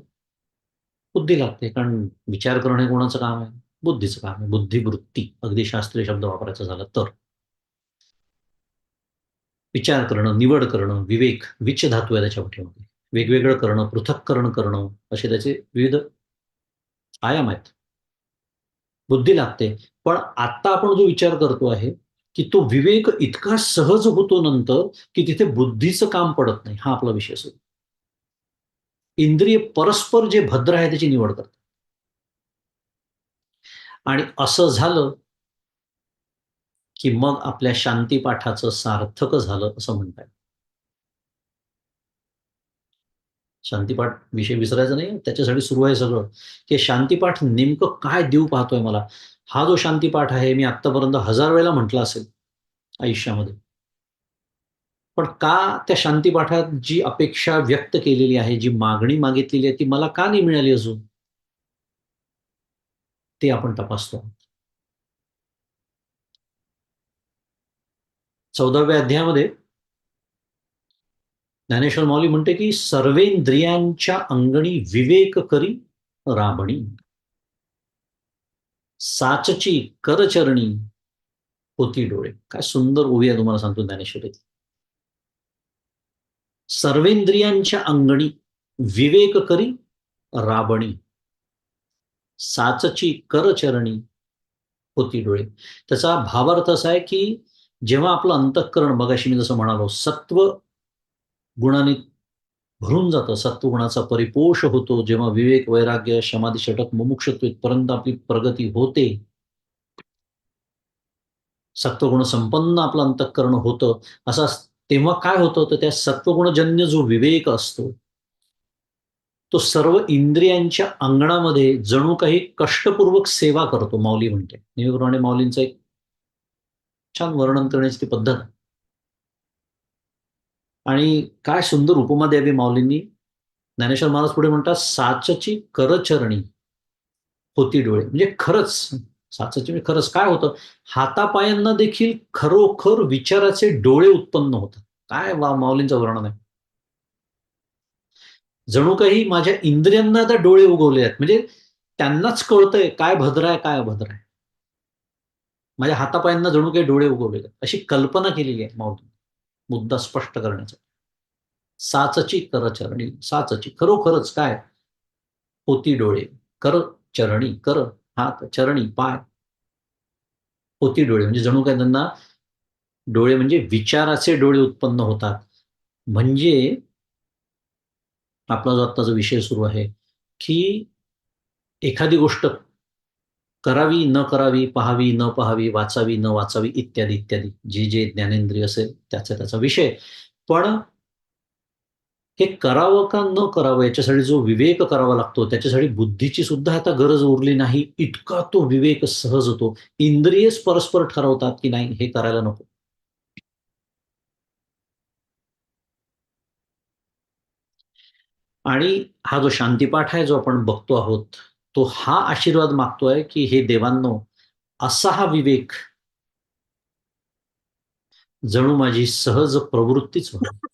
बुद्धी लागते. कारण विचार करणं हे कोणाचं काम आहे? बुद्धीचं काम आहे. बुद्धिवृत्ती, अगदी शास्त्रीय शब्द वापरायचा झाला तर. विचार करणं, निवड करणं, विवेक, विच धातू आहे त्याच्या पाठीमागे. वेगवेगळं करणं, पृथक्करण करणं, असे त्याचे विविध आयाम आहेत. बुद्धी लागते. पण आता आपण जो विचार करतो आहे, की तो विवेक इतका सहज होतो नंतर, की तिथे बुद्धीचं काम पडत नाही. हा आपला विषय असतो. इंद्रिय परस्पर जे भद्र आहे त्याची निवड करतात. आणि असं झालं, की मग आपल्या शांतीपाठाचं सार्थक झालं असं म्हणता येईल. शांतीपाठ विषय विसरायचा नाही. त्याच्यासाठी सुरू आहे सगळं, की शांतीपाठ नेमकं काय देऊ पाहतोय मला. हा जो शांतीपाठ आहे, मी आत्तापर्यंत 1000 वेळेला म्हटला असेल आयुष्यामध्ये. पण का त्या शांतीपाठात जी अपेक्षा व्यक्त केलेली आहे, जी मागणी मागितलेली आहे, ती मला का नाही मिळाली अजून? ते आपण तपासतो. 14व्या अध्यायामध्ये ज्ञानेश्वर माऊली म्हणते, की "सर्वेंद्रियांच्या अंगणी विवेक करी राबणी, साचची करचरणी होती डोळे." काय सुंदर ओवी आहे तुम्हाला सांगतो ज्ञानेश्वरीत. सर्वेंद्रियांच्या अंगणी विवेक करी राबणी, साचची करचरणी होती डोळे. त्याचा भावार्थ असा आहे, की जेव्हा आपलं अंतःकरण मगाशी मी जसं म्हणालो, सत्व गुणाने भरून जातं, सत्वगुणाचा परिपोष होतो, जेव्हा विवेक, वैराग्य, समाधी, षटक, मुमुक्षुत्व इथपर्यंत आपली प्रगती होते. सत्वगुण संपन्न आपलं अंतःकरण होतं. असा तेव्हा काय होतं, तर त्या सत्वगुणजन्य जो विवेक असतो, तो सर्व इंद्रियांच्या अंगणामध्ये जणू काही कष्टपूर्वक सेवा करतो, माऊली म्हणते. नेहमीप्रमाणे माऊलींचं एक छान वर्णन करण्याची ती पद्धत आहे. आणि काय सुंदर उपमा द्यावी माऊलींनी. ज्ञानेश्वर महाराज पुढे म्हणतात, साचची करचरणी होती डोळे. म्हणजे खरंच, साचची म्हणजे खरंच काय होतं, हातापायांना देखील खरोखर विचाराचे डोळे उत्पन्न होतात. काय माऊलींचं वर्णन आहे. जणू काही माझ्या इंद्रियांना आता डोळे उगवले आहेत. म्हणजे त्यांनाच कळतंय काय भद्र आहे, काय अभद्र आहे. माझ्या हातापायांना जणू काही डोळे उगवले आहेत. अशी कल्पना केलेली आहे माऊली, मुद्दा स्पष्ट करण्याचा. साचची करचरणी, साचची खरोखरच काय होती डोळे, कर चरणी, कर हात, चरणी पाय, होती डोळे म्हणजे जणू काय त्यांना डोळे म्हणजे विचाराचे डोळे उत्पन्न होतात. म्हणजे आपला जो आत्ताचा विषय सुरू आहे, की एखादी गोष्ट करावी, न करावी, पाहावी, न पाहावी, वाचावी, न वाचावी, इत्यादी, इत्यादी. जे, जे ज्ञानेंद्रिय असेल त्याचा त्याचा विषय. पण हे करावं का न करावं याच्यासाठी जो विवेक करावा लागतो, त्याच्यासाठी बुद्धीची सुद्धा आता गरज उरली नाही. इतका तो विवेक सहज होतो. इंद्रियच परस्पर ठरवतात, की नाही हे करायला नको. आणि हा जो शांतीपाठ आहे, जो आपण बघतो आहोत, तो हा आशीर्वाद मागतोय, की हे देवांनो, असा हा विवेक जणू माझी सहज प्रवृत्तीच व्हावी.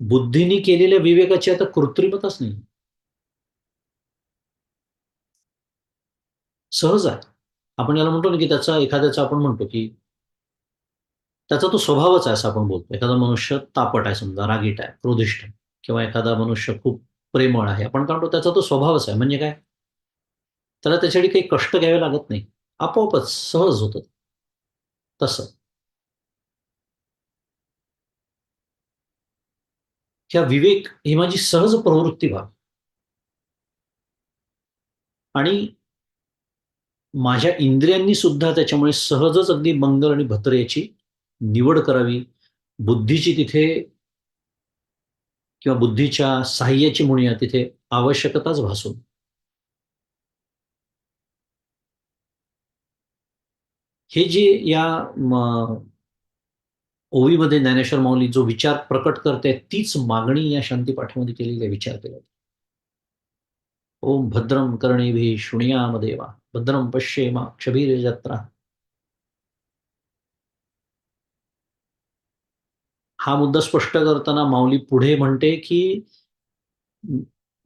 बुद्धीने केलेल्या विवेकाची आता कृत्रिमताच नाही. सहज आहे. आपण याला म्हणतो ना, की त्याचा एखाद्याचा आपण म्हणतो, की त्याचा तो स्वभावच आहे असं आपण बोलतो. एखादा मनुष्य तापट आहे समजा, रागीट आहे, क्रोधिष्ठ आहे किंवा एखादा मनुष्य खूप प्रेमळ आहे. आपण काय म्हणतो त्याचा तो स्वभावच आहे. म्हणजे काय? त्याला त्याच्यासाठी काही कष्ट घ्यावे लागत नाही. आपोआपच सहज होतं. तसं. ह्या विवेक ही माझी सहज प्रवृत्ती व्हावी आणि माझ्या इंद्रियांनी सुद्धा त्याच्यामुळे सहजच अगदी मंगल आणि भद्र याची निवड करावी. बुद्धीची तिथे किंवा बुद्धीच्या साह्याची म्हणूया तिथे आवश्यकताच भासू. हे जे या ओवीमध्ये ज्ञानेश्वर माऊली जो विचार प्रकट करते तीच मागणी या शांतीपाठामध्ये केलेली आहे, विचार केला. ओम भद्रम कर्णेभिः शृणुयाम देवा, भद्रम पश्येमाक्षभिर्यजत्रा. हा मुद्दा स्पष्ट करताना माऊली पुढे म्हणते, की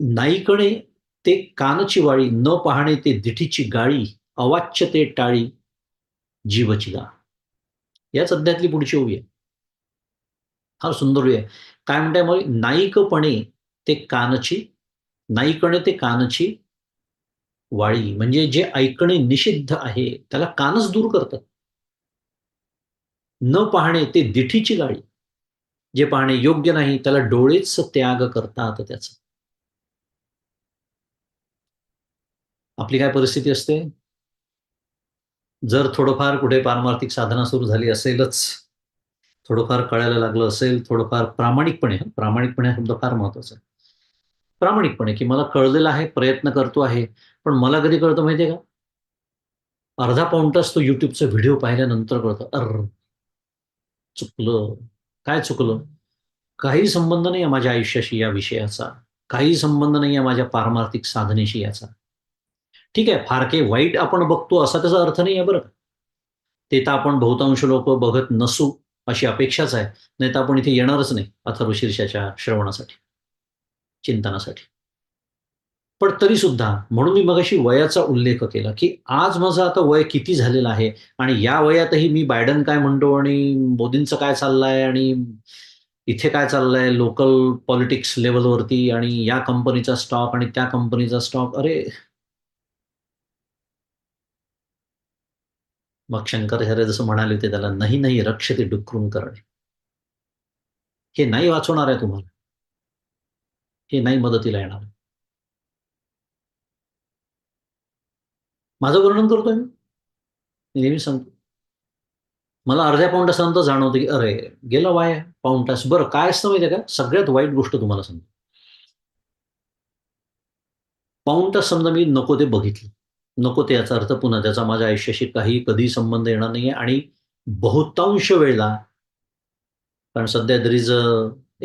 नाईकडे ते कानची वाळी, न पाहणे ते दिठीची गाळी, अवाच्य ते टाळी, जीवची गा. याच अध्यायातली पुढची ओवी आहे. फार सुंदर ओवी आहे. काय म्हणताय मग, नाईकपणे ते कानची, नाईकणे ते कानची वाळी, म्हणजे जे ऐकणे निषिद्ध आहे त्याला कानच दूर करतात. न पाहणे ते दिठीची गाळी, जे पाहणे योग्य नाही त्याला डोळेच त्याग करतात त्याचा. आपली काय परिस्थिती असते, जर थोडंफार कुठे पारमार्थिक साधना सुरू झाली असेलच, थोडंफार कळायला लागलं असेल, थोडंफार प्रामाणिकपणे, प्रामाणिकपणे हा शब्द फार महत्वाचा आहे. प्रामाणिकपणे, की मला कळलेलं आहे, प्रयत्न करतो आहे, पण मला कधी कळतं माहितीये का? अर्धा पाऊण तास तो YouTubeचा व्हिडिओ पाहिल्यानंतर कळतं, चुकलं. काय चुकलं? काही संबंध नाही आहे माझ्या आयुष्याशी या विषयाचा. काही संबंध नाही आहे माझ्या पारमार्थिक साधनेशी याचा. ठीक आहे, फार काही वाईट आपण बघतो असा त्याचा अर्थ नाही आहे बरं का. ते तर आपण बहुतांश लोकं बघत नसू अशी अपेक्षाच आहे. नाहीतर आपण इथे येणारच नाही अथर्वशीर्षाच्या श्रवणासाठी, चिंतनासाठी. पण तरीसुद्धा म्हणून मी मगाशी वयाचा उल्लेख केला, की आज माझं आता वय किती झालेलं आहे आणि या वयातही मी बायडन काय म्हणतो आणि मोदींचं काय चाललंय आणि इथे काय चाललंय लोकल पॉलिटिक्स लेव्हलवरती आणि या कंपनीचा स्टॉक आणि त्या कंपनीचा स्टॉक. अरे, मग शंकराचार्य जसं म्हणाले होते त्याला, "नाही, नाही रक्षते डुक्करून करणे." हे नाही वाचवणार आहे तुम्हाला. हे नाही मदतीला येणार आहे. माझं वर्णन करतोय मी. मी नेहमी सांगतो. मला अर्ध्या पाऊण तासानंतर जाणवतं, की अरे, गेला वाया पाऊण तास. बरं काय असतं माहिती आहे का? सगळ्यात वाईट गोष्ट तुम्हाला सांगतो. पाऊण तास समजा मी नको ते बघितलं. नको ते याचा अर्थ पुन्हा त्याचा माझ्या आयुष्याशी काही कधीही संबंध येणार नाहीये आणि बहुतांश वेळेला कारण सध्या there is a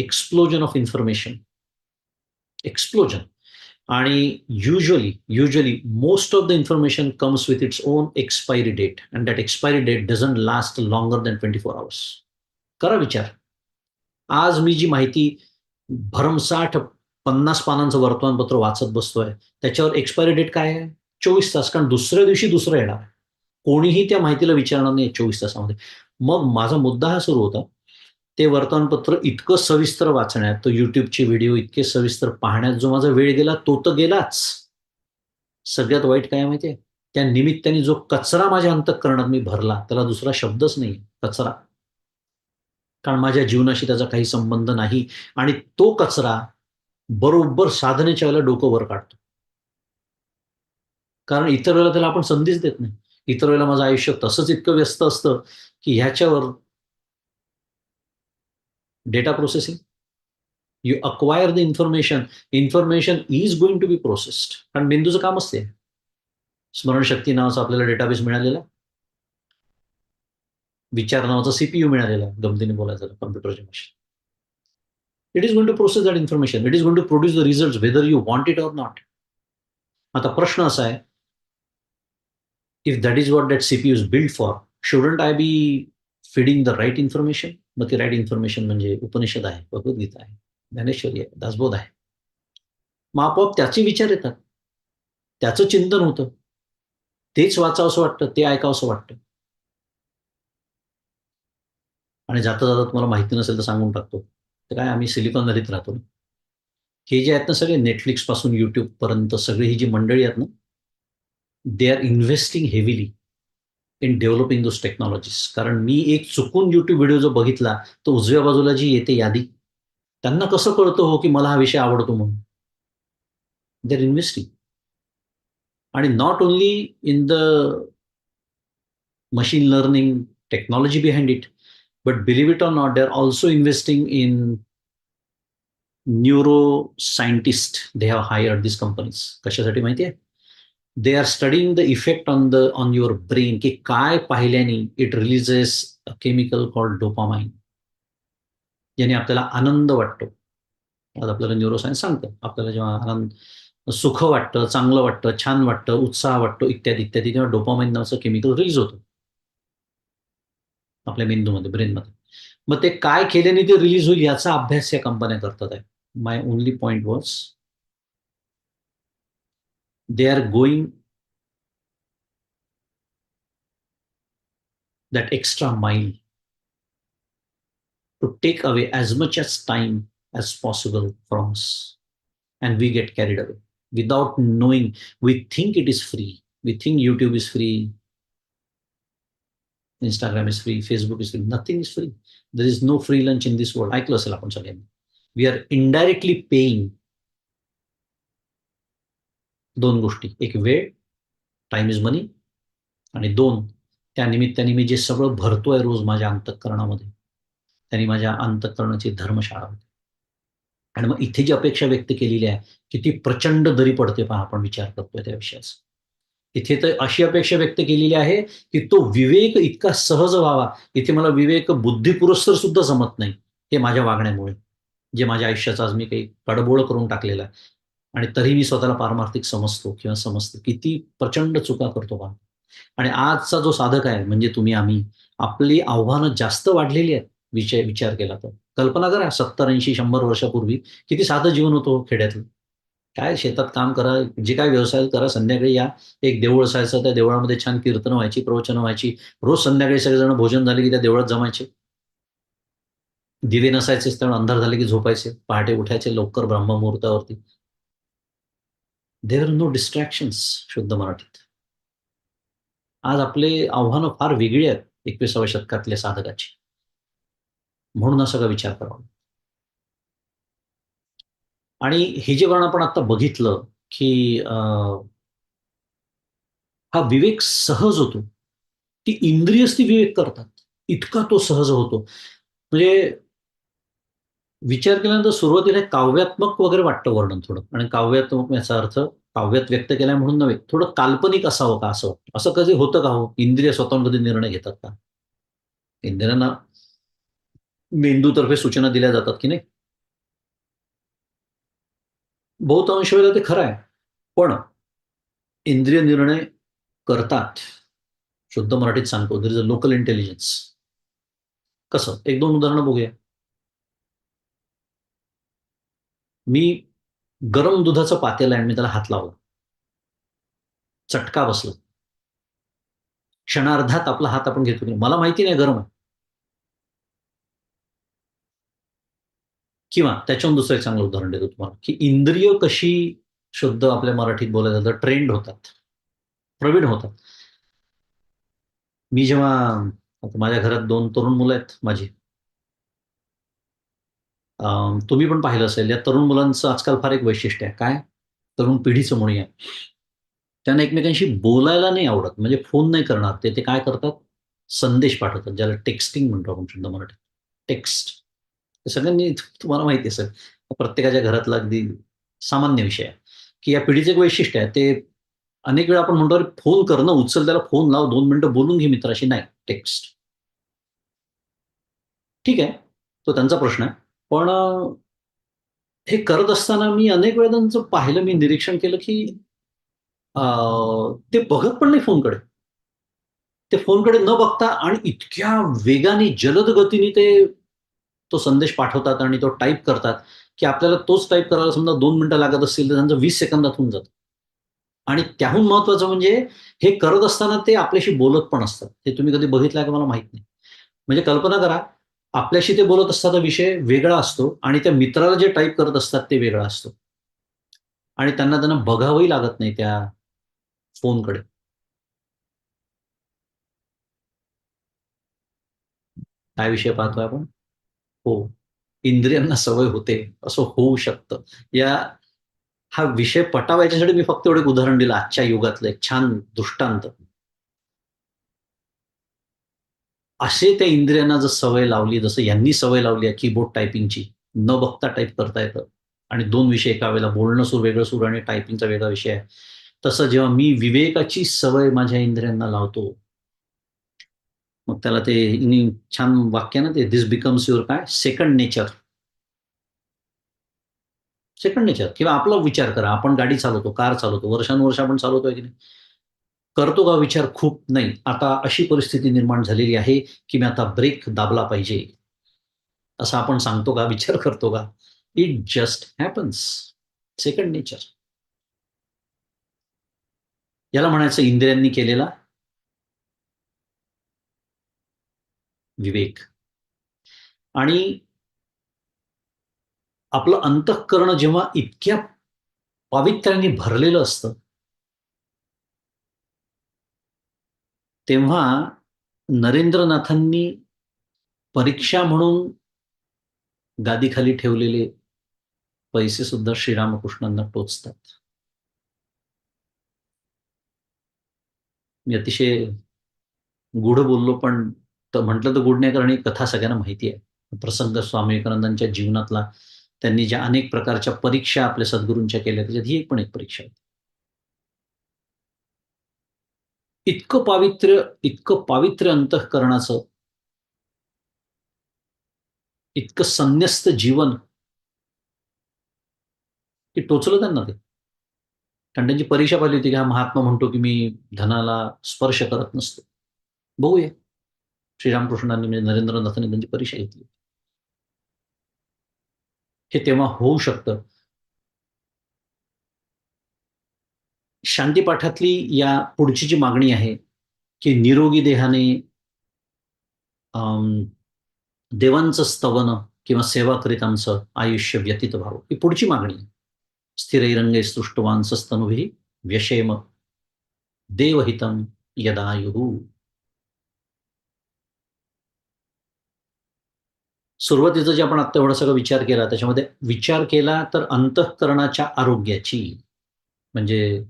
explosion of information. Explosion. आणि usually most of the information comes with its own expiry date and that expiry date doesn't last longer than 24 hours. करा विचार. आज मी जी माहिती भरमसाठ 50 पानांचं वर्तमानपत्र वाचत बसतोय, त्याच्यावर एक्सपायरी डेट काय आहे? 24 तास. कारण दुसऱ्या दिवशी दुसरं येणार. कोणीही त्या माहितीला विचारणार नाही 24 तासामध्ये. मग माझा मुद्दा हा सुरू होता. ते वर्तमानपत्र इतकं सविस्तर वाचण्यात, तो YouTubeचे व्हिडिओ इतके सविस्तर पाहण्यात जो माझा वेळ गेला, तो तर गेलाच. सगळ्यात वाईट काय माहिती आहे? त्या निमित्ताने जो कचरा माझ्या अंतःकरणात मी भरला, त्याला दुसरा शब्दच नाही, कचरा. कारण माझ्या जीवनाशी त्याचा काही संबंध नाही आणि तो कचरा बरोबर साधनेच्या वेळेला डोकं वर काढतो. कारण इतर वेळेला त्याला आपण संधीच देत नाही. इतर वेळेला माझं आयुष्य तसंच इतकं व्यस्त असतं, की ह्याच्यावर data processing, you acquire the information. Information is going to be processed. कारण मेंदूचं कामच ते. स्मरणशक्ती नावाचा आपल्याला डेटाबेस मिळालेला, विचार नावाचा सीपीयू मिळालेला आहे, गमतीने बोलायचं झालं कम्प्युटरच्या भाषेत. It is going to process that information. It is going to produce the result whether you want it or not. आता प्रश्न असा आहे, if that is what that CPU is build for, shouldn't I be feeding the right information? मग ती right information म्हणजे उपनिषद आहे, भगवद्गीता आहे, ज्ञानेश्वरी आहे, दासबोध आहे. मग आपोआप त्याचे विचार येतात, त्याचं चिंतन होतं, तेच वाचावंसं वाटतं, ते ऐकावंसं वाटतं. आणि जाता जाता तुम्हाला माहिती नसेल तर सांगून टाकतो. तर काय आम्ही सिलिकॉन व्हॅलीत राहतो. हे जे आहेत ना सगळे Netflix पासून YouTube पर्यंत सगळी ही जी मंडळी आहेत ना, दे are investing heavily in developing those technologies. कारण मी एक चुकून YouTube व्हिडिओ जो बघितला, तो उजव्या बाजूला जी येते यादी, त्यांना कसं कळतं हो, की मला हा विषय आवडतो म्हणून? They are investing. आणि not only in the machine learning technology behind it, but believe it or not, they're also investing in neuroscientists. They have hired these companies. कशासाठी माहिती आहे? They are studying the effect on your brain, की काय पाहिल्याने it releases a chemical called dopamine, ज्याने आपल्याला आनंद वाटतो. आज आपल्याला न्यूरोसायन्स सांगतं, आपल्याला जेव्हा आनंद, सुख वाटतं, चांगलं वाटतं, छान वाटतं, उत्साह वाटतो, इत्यादी इत्यादी, तेव्हा डोपामाइन नावाचं केमिकल रिलीज होतं आपल्या मेंदूमध्ये, ब्रेनमध्ये. मग ते काय केल्याने ते रिलीज होईल याचा अभ्यास या कंपन्या करतात आहे. My only point was, they are going that extra mile to take away as much as time as possible from us. And we get carried away without knowing. We think it is free. We think YouTube is free, Instagram is free, Facebook is free. Nothing is free. There is no free lunch in this world. ऐकलं असेल आपण सगळ्यांनी. We are indirectly paying दोन गोष्टी. एक वेळ, time is मनी. आणि दोन, त्या निमित्ताने मी जे सगळं भरतोय रोज माझ्या अंतःकरणामध्ये, त्यांनी माझ्या अंतःकरणाची धर्मशाळा होते. आणि मग इथे जी अपेक्षा व्यक्त केलेली आहे, किती प्रचंड दरी पडते पहा आपण विचार करतोय त्या विषयाचा. इथे तर अशी अपेक्षा व्यक्त केलेली आहे, की तो विवेक इतका सहज व्हावा. इथे मला विवेक बुद्धिपुरस्सर सुद्धा जमत नाही, हे माझ्या वागण्यामुळे. जे माझ्या आयुष्याचा आज मी काही कडबोळ करून टाकलेला आहे. आणि तरी मी स्वतःला पारमार्थिक समजतो किंवा समजते. किती प्रचंड चुका करतो पहा. आणि आजचा जो साधक आहे म्हणजे तुम्ही, आम्ही, आपली आव्हानं जास्त वाढलेली आहेत विचार केला तर. कल्पना करा 70, 80, 100 वर्षापूर्वी किती साधं जीवन होतं हो खेड्यातलं. काय शेतात काम करा, जे काय व्यवसाय करा, संध्याकाळी या. एक देऊळ असायचं, त्या देवळामध्ये छान कीर्तनं व्हायची, प्रवचनं व्हायची. रोज संध्याकाळी सगळेजण भोजन झाले की त्या देवळात जमायचे. दिवे नसायचेच, त्यामुळे अंधार झाले की झोपायचे. पहाटे उठायचे लवकर ब्रह्ममुहूर्तावरती. देअर आर नो डिस्ट्रॅक्शन्स, शुद्ध मराठीत. आज आपले आव्हानं फार वेगळी आहेत 21व्या शतकातल्या साधकाची. म्हणून हा सगळा विचार करावा. आणि हे जे वळण आपण आता बघितलं, की हा विवेक सहज होतो. ती इंद्रियच ती विवेक करतात. इतका तो सहज होतो. म्हणजे विचार केल्यानंतर सुरुवातीला काव्यात्मक वगैरे वाटतं वर्णन थोडं. आणि काव्यात्मक याचा अर्थ काव्यात व्यक्त केलाय म्हणून नव्हे, थोडं काल्पनिक असावं का असं वाटतं. असं कधी होतं का हो? इंद्रिय स्वतःहून कधी निर्णय घेतात का? इंद्रियांना मेंदूतर्फे सूचना दिल्या जातात की नाही? बहुतांश वेळेला ते खरं आहे. पण इंद्रिय निर्णय करतात. शुद्ध मराठीत सांगतो, there is a local intelligence. कसं? 1-2 उदाहरणं बघूया. मी गरम दुधाचं पातेलं आहे आणि मी त्याला हात लावला. चटका बसला. क्षणार्धात आपला हात आपण घेतो की नाही. मला माहिती नाही गरम आहे. किंवा त्याच्याहून दुसरं एक चांगलं उदाहरण देतो तुम्हाला, की इंद्रिय कशी शुद्ध आपल्या मराठीत बोलायचं तर ट्रेंड होतात, प्रवीण होतात. मी जेव्हा आता माझ्या घरात 2 तरुण मुलं आहेत माझी. तुम्ही पण पाहिलं असेल, या तरुण मुलांचं आजकाल फार एक वैशिष्ट्य आहे. काय? तरुण पिढीचं म्हणूया. त्यांना एकमेकांशी बोलायला नाही आवडत. म्हणजे फोन नाही करणार ते. ते काय करतात? संदेश पाठवतात. ज्याला टेक्स्टिंग म्हणतो आपण शुद्ध मराठीत. टेक्स्ट. हे सगळ्यांनी तुम्हाला माहिती असेल. प्रत्येकाच्या घरातला अगदी सामान्य विषय आहे, की या पिढीचं एक वैशिष्ट्य आहे. ते अनेक वेळा आपण म्हणतो, "अरे फोन कर ना, उचल त्याला फोन लाव, 2 मिनिटं बोलून घे मित्राशी." नाही, टेक्स्ट. ठीक आहे, तो त्यांचा प्रश्न आहे. पण हे करत असताना मी अनेक वेळा त्यांचं पाहिलं, मी निरीक्षण केलं, की अ, ते बघत पण नाही फोनकडे. ते फोनकडे न बघता आणि इतक्या वेगाने, जलद गतीने ते तो संदेश पाठवतात आणि तो टाइप करतात, की आपल्याला तोच टाइप करायला समजा 2 मिनिटं लागत असतील, तर त्यांचं 20 सेकंदात होऊन जातं. आणि त्याहून महत्त्वाचं म्हणजे हे करत असताना ते आपल्याशी बोलत पण असतात. हे तुम्ही कधी बघितलंय का मला माहीत नाही. म्हणजे कल्पना करा, आपल्याशी ते बोलत असतात, विषय वेगळा असतो आणि त्या मित्राला जे टाइप करत असतात ते वेगळा असतो. आणि त्यांना बघावंही लागत नाही त्या फोनकडे. काय विषय पाहतोय आपण? हो. इंद्रियांना सवय होते, असं होऊ शकतं. हा विषय पटावा याच्यासाठी मी फक्त एवढं एक उदाहरण दिलं आजच्या युगातलं एक छान दृष्टांत. असे त्या इंद्रियांना जर सवय लावली, जसं यांनी सवय लावली आहे कीबोर्ड टायपिंगची, न बघता टाइप करता येतं आणि 2 विषय एका वेळेला बोलणं वेगळं सुरू आणि टायपिंगचा वेगळा विषय आहे. तसं जेव्हा मी विवेकाची सवय माझ्या इंद्रियांना लावतो, मग त्याला ते छान वाक्य ना ते, "धिस बिकम्स युअर" काय सेकंड नेचर. सेकंड नेचर किंवा आपला विचार करा. आपण गाडी चालवतो, कार चालवतो. वर्षानुवर्ष आपण चालवतोय की नाही? करतो का विचार? खूप नाही. आता अशी परिस्थिती निर्माण झालेली आहे, की मी आता ब्रेक दाबला पाहिजे. असं आपण सांगतो का? विचार करतो का? It just happens. Second nature. याला म्हणायचं इंद्रियांनी केलेला विवेक. आणि आपलं अंतःकरण जेव्हा इतक्या पावित्र्याने भरलेलं असतं, तेव्हा नरेंद्रनाथांनी परीक्षा म्हणून गादीखाली ठेवलेले पैसे सुद्धा श्रीरामकृष्णांना टोचतात. मी अतिशय गूढ बोललो, पण म्हटलं तर गूढ नाही, कारण ही कथा सगळ्यांना माहिती आहे. प्रसंग स्वामी विवेकानंदांच्या जीवनातला, त्यांनी ज्या अनेक प्रकारच्या परीक्षा आपल्या सद्गुरूंच्या केल्या, त्याच्यात ही एक पण एक परीक्षा होती. इतकं पावित्र्य अंतःकरणाचं, इतकं संन्यस्त जीवन, की टोचलं त्यांना ते. कारण त्यांची परीक्षा पाहिली होती, की हा महात्मा म्हणतो, की मी धनाला स्पर्श करत नसतो. बघूया. श्रीरामकृष्णांनी म्हणजे नरेंद्रनाथांनी त्यांची परीक्षा घेतली. हे तेव्हा होऊ शकतं. शांतीपाठातली या पुढची जी मागणी आहे, की निरोगी देहाने अं, देवांचं स्तवन किंवा सेवा करीत आमचं आयुष्य व्यतीत व्हावं, ही पुढची मागणी आहे. स्थिरैरंगै सृष्टवान सस्तनुभिः व्यशेम देवहितं यदायुः. सुरुवातीचं जे आपण आत्ता एवढा सगळा विचार केला, त्याच्यामध्ये विचार केला तर अंतःकरणाच्या आरोग्याची, म्हणजे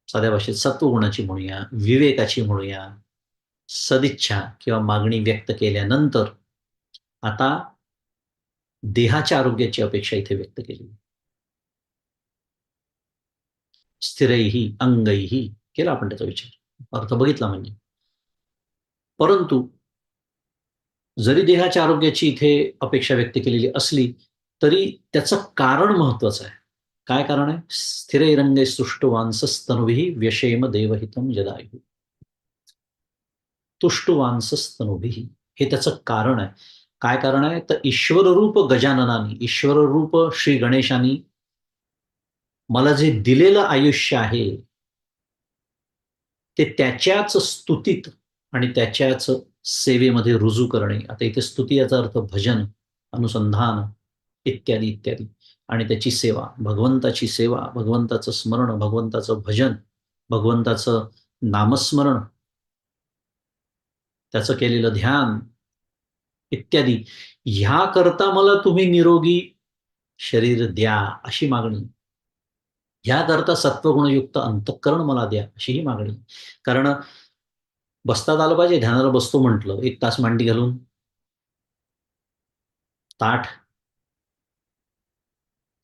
साध्या भाषेत सत्वगुणाची म्हणूया, विवेकाची म्हणूया, सदिच्छा किंवा मागणी व्यक्त केल्यानंतर आता देहाच्या आरोग्याची अपेक्षा इथे व्यक्त केली. स्थिरैही अंगैही, केला आपण त्याचा विचार, अर्थ बघितला म्हणजे. परंतु जरी देहाच्या आरोग्याची इथे अपेक्षा व्यक्त केलेली असली, तरी त्याचं कारण महत्वाचं आहे. काय कारण आहे? स्थिरैरंगै तुष्टुवांसस्तनुभिः व्यशेम देवहितं यदायुः. तुष्टुवांसस्तनुभिः हे त्याचं कारण आहे. काय कारण आहे? तर ईश्वररूप गजाननाने, ईश्वररूप श्री गणेशानी मला जे दिलेलं आयुष्य आहे, ते त्याच्याच स्तुतीत आणि त्याच्याच सेवेमध्ये रुजू करणे. आता इथे स्तुती याचा अर्थ भजन, अनुसंधान इत्यादी इत्यादी, आणि त्याची सेवा, भगवंताची सेवा, भगवंताचं स्मरण, भगवंताचं भजन, भगवंताचं नामस्मरण, त्याचं केलेलं ध्यान इत्यादी, ह्या करता मला तुम्ही निरोगी शरीर द्या अशी मागणी. ह्याकरता सत्वगुणयुक्त अंतःकरण मला द्या अशीही मागणी. कारण बसता आलं पाहिजे. ध्यानाला बसतो म्हटलं, 1 तास मांडी घालून, ताठ,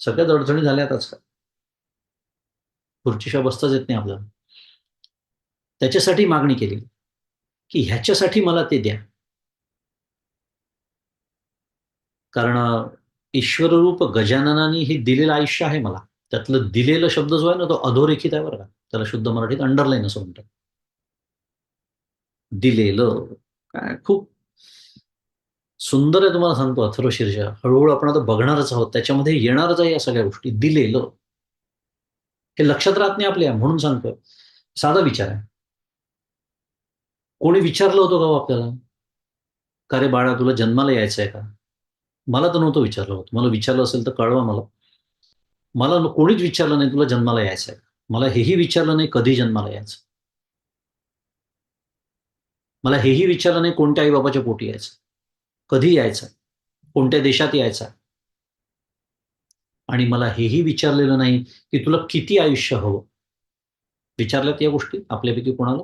सगळ्याच अडचणी झाल्यात आजकाल. खुर्चीशिवाय बसताच येत नाही आपल्याला. त्याच्यासाठी मागणी केली की ह्याच्यासाठी मला ते द्या. कारण ईश्वररूप गजाननाने हे दिलेलं आयुष्य आहे मला. त्यातलं दिलेलं शब्द जो आहे ना, तो अधोरेखित आहे बरं का. त्याला शुद्ध मराठीत अंडरलाईन असं म्हणतात. दिलेलं. काय खूप सुंदर आहे, तुम्हाला सांगतो अथर्वशीर्ष. हळूहळू आपण आता बघणारच आहोत. त्याच्यामध्ये येणारच आहे या सगळ्या गोष्टी. दिलेलं. हे लक्षात राहत नाही आपल्या, म्हणून सांगतोय. साधा विचार आहे. कोणी विचारलं होतं का हो आपल्याला, "का रे बाळा, तुला जन्माला यायचंय का?" मला तर नव्हतं विचारलं होतं. मला विचारलं असेल तर कळवा मला. मला कोणीच विचारलं नाही, "तुला जन्माला यायचंय का?" मला हेही विचारलं नाही, "कधी जन्माला यायचं?" मला हेही विचारलं नाही, "कोणत्या आई-बाबाच्या पोटी यायचं?" "कधी यायचं?" "कोणत्या देशात यायचं?" आणि मला हेही विचारलेलं नाही, की "तुला किती आयुष्य हवं?" विचारल्यात या गोष्टी आपल्यापैकी कोणाला?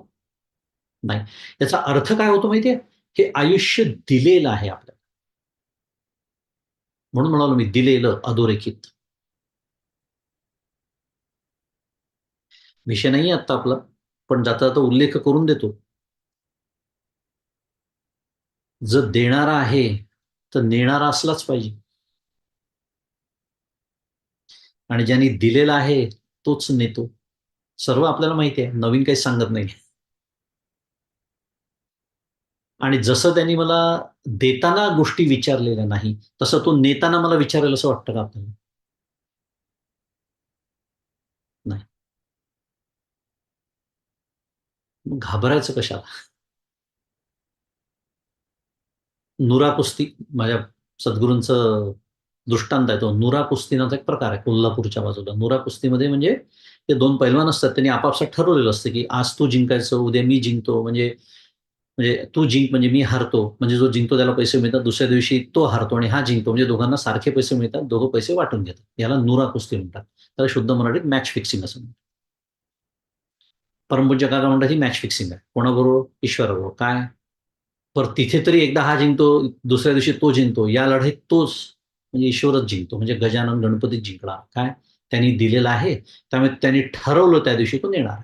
नाही. याचा अर्थ काय होतो माहिती आहे? हे आयुष्य दिलेलं आहे आपल्याला. म्हणून म्हणालो मी, दिलेलं अधोरेखित. विषय नाही आत्ता आपला, पण जाता-जाता उल्लेख करून देतो. जर देणारा आहे, तर नेणारा असलाच पाहिजे. आणि ज्यांनी दिलेला आहे, तोच नेतो. सर्व आपल्याला माहिती आहे. नवीन काही सांगत नाही. आणि जसं त्यांनी मला देताना गोष्टी विचारलेल्या नाही, तसं तो नेताना मला विचारेल असं वाटतं का आपल्याला? नाही. मग घाबरायचं कशाला? नुरा कुस्ती, माझ्या सद्गुरूंचं दृष्टांत आहे तो. नुरा कुस्ती नावाचा एक प्रकार आहे कोल्हापूरच्या बाजूला. नुरा कुस्तीमध्ये म्हणजे ते 2 पैलवान असतात. त्यांनी आपापसात ठरवलेलं असतं, की आज तू जिंकायचं, उद्या मी जिंकतो. म्हणजे म्हणजे तू जिंक म्हणजे मी हारतो. म्हणजे जो जिंकतो त्याला पैसे मिळतात. दुसऱ्या दिवशी तो हारतो आणि हा जिंकतो. म्हणजे दोघांना सारखे पैसे मिळतात. दोघं पैसे वाटून घेतात. याला नुरा कुस्ती म्हणतात. त्याला शुद्ध मराठीत मॅच फिक्सिंग असं म्हणतात. परमपूज्य काका म्हणतात ही मॅच फिक्सिंग आहे. कोणाबरोबर? ईश्वराबरोबर. काय? बरं तिथे तरी एकदा हा जिंकतो, दुसऱ्या दिवशी तो जिंकतो. या लढाईत तोच म्हणजे ईश्वरच जिंकतो. म्हणजे गजानन गणपतीच जिंकला. काय? त्यांनी दिलेला आहे. त्यामुळे त्यांनी ठरवलं त्या दिवशी तो नेणार.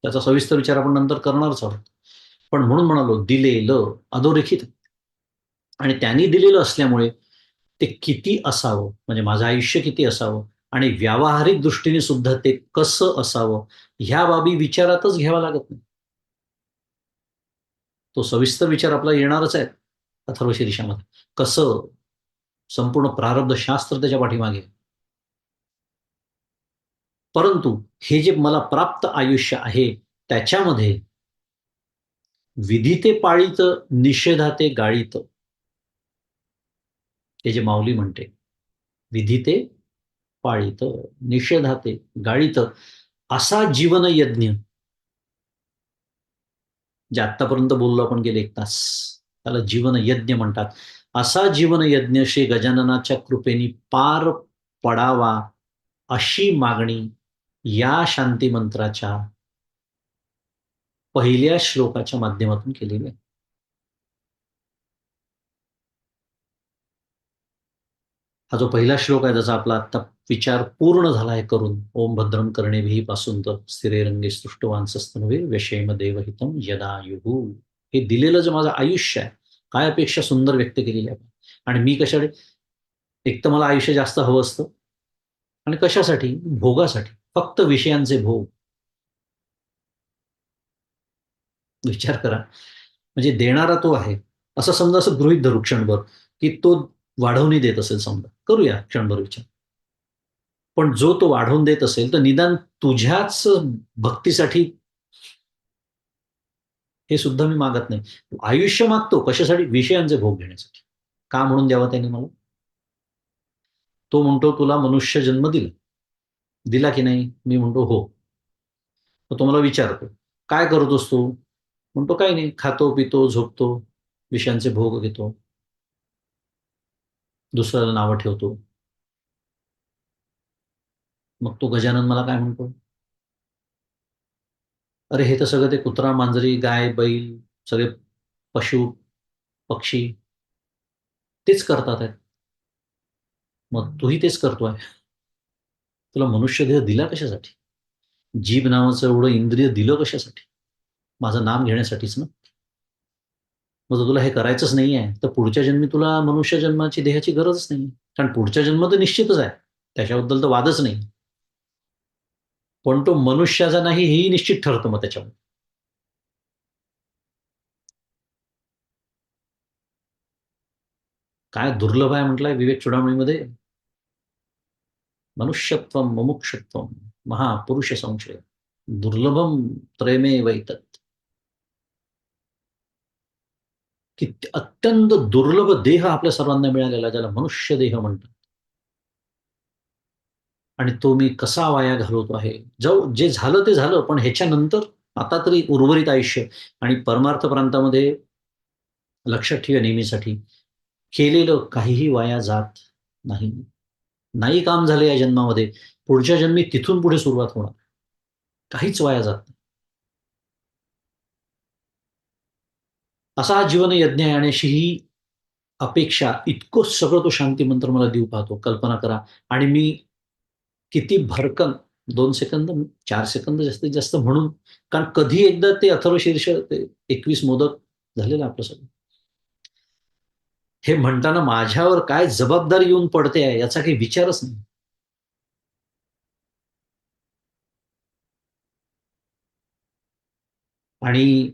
त्याचा सविस्तर विचार आपण नंतर करणारच आहोत. पण म्हणून म्हणालो दिलेलं अधोरेखित, आणि त्यांनी दिलेलं असल्यामुळे ते किती असावं, म्हणजे माझं आयुष्य किती असावं आणि व्यावहारिक दृष्टीने सुद्धा ते कसं असावं, ह्या बाबी विचारातच घ्याव्या लागत नाही. तो सविस्तर विचार आपला येणारच आहे अथर्वशीर्षामध्ये. कसं? संपूर्ण प्रारब्ध शास्त्र त्याच्या पाठीमागे. परंतु हे जे मला प्राप्त आयुष्य आहे, त्याच्यामध्ये विधी पाळीत, निषेधाते गाळीत. हे जे माऊली म्हणते, विधी पाळीत, निषेधाते गाळीत, असा जीवन यज्ञ, जे आत्तापर्यंत बोललो आपण गेले 1 तास, त्याला जीवन यज्ञ म्हणतात. असा जीवन यज्ञ श्री गजाननाच्या कृपेने पार पडावा, अशी मागणी या शांती मंत्राच्या पहिल्या श्लोकाच्या माध्यमातून केलेली आहे. हा जो पहिला श्लोक आहे त्याचा आपला आत्ता विचार पूर्ण झाला आहे करून. ओम भद्रम कर्णेभिः पासून तर स्थिरैरंगे सृष्टवांसस्तनवे व्यशेम देवहितम यदायुः. हे दिलेलं जे माझं आयुष्य आहे, काय अपेक्षा सुंदर व्यक्त केलेली आहे. आणि मी कशाकडे, एक तर मला आयुष्य जास्त हवं असतं, आणि कशासाठी? भोगासाठी. फक्त विषयांचे भोग. विचार करा. म्हणजे देणारा तो आहे. असं समजा, असं गृहीत धरू क्षणभर, की तो वाढवणी देत असेल समजा. करूया क्षणभर विचार. पण जो तो वाढवून देत असेल, तर निदान तुझ्याच भक्तीसाठी हे सुद्धा मी मागत नाही. आयुष्य मागतो कशासाठी? विषयांचे भोग घेण्यासाठी. का म्हणून द्यावा त्याने मला? तो म्हणतो तुला मनुष्य जन्म दिला. दिला की नाही? मी म्हणतो हो. मग तो मला विचारतो, काय करतोस तू? म्हणतो काही नाही, खातो, पितो, झोपतो, विषयांचे भोग घेतो, दुसऱ्याला नावं ठेवतो. मग तो गजानन मला काय म्हणतो? अरे हे तर सगळं ते कुत्रा, मांजरी, गाय, बैल, सगळे पशु, पक्षी तेच करतात आहेत. मग तूही तेच करतोय. तुला मनुष्य देह दिला कशासाठी? जीभ नावाचं एवढं इंद्रिय दिलं कशासाठी? माझं नाम घेण्यासाठीच ना. मग जर तुला हे करायचंच नाही आहे, तर पुढच्या जन्मी तुला मनुष्य जन्माची देहाची गरजच नाही. कारण पुढच्या जन्म तर निश्चितच आहे. त्याच्याबद्दल तर वादच नाही. पण तो मनुष्याचा नाही हेही निश्चित ठरतं मग त्याच्यामध्ये. काय दुर्लभ आहे म्हटलंय विवेक चुडामणीमध्ये. मनुष्यत्वम मुमुक्षुत्वम महापुरुष संशय दुर्लभम त्रयमे वैतत. की अत्यंत दुर्लभ देह आपल्या सर्वांना मिळालेला, ज्याला मनुष्य देह म्हणतात. आणि तो मी कसा वाया घालवतो आहे. जे झालं ते झालं, पण ह्याच्यानंतर आता तरी उर्वरित आयुष्य आणि परमार्थ प्रांतामध्ये लक्षात ठेवा नेहमीसाठी, केलेलं काहीही वाया जात नाही. नाही काम झालं या जन्मामध्ये, पुढच्या जन्मी तिथून पुढे सुरुवात होणार. काहीच वाया जात नाही. असा हा जीवन यज्ञ आहे, आणि अशी ही अपेक्षा, इतकं सगळं तो शांती मंत्र मला देऊ पाहतो. कल्पना करा. आणि मी किती भरकन 2 सेकंद, 4 सेकंद जास्तीत जास्त म्हणून, कारण कधी एकदा ते अथर्वशीर्ष ते 21 मोदक झालेलं आपलं सगळं. हे म्हणताना माझ्यावर काय जबाबदारी येऊन पडते आहे याचा काही विचारच नाही. आणि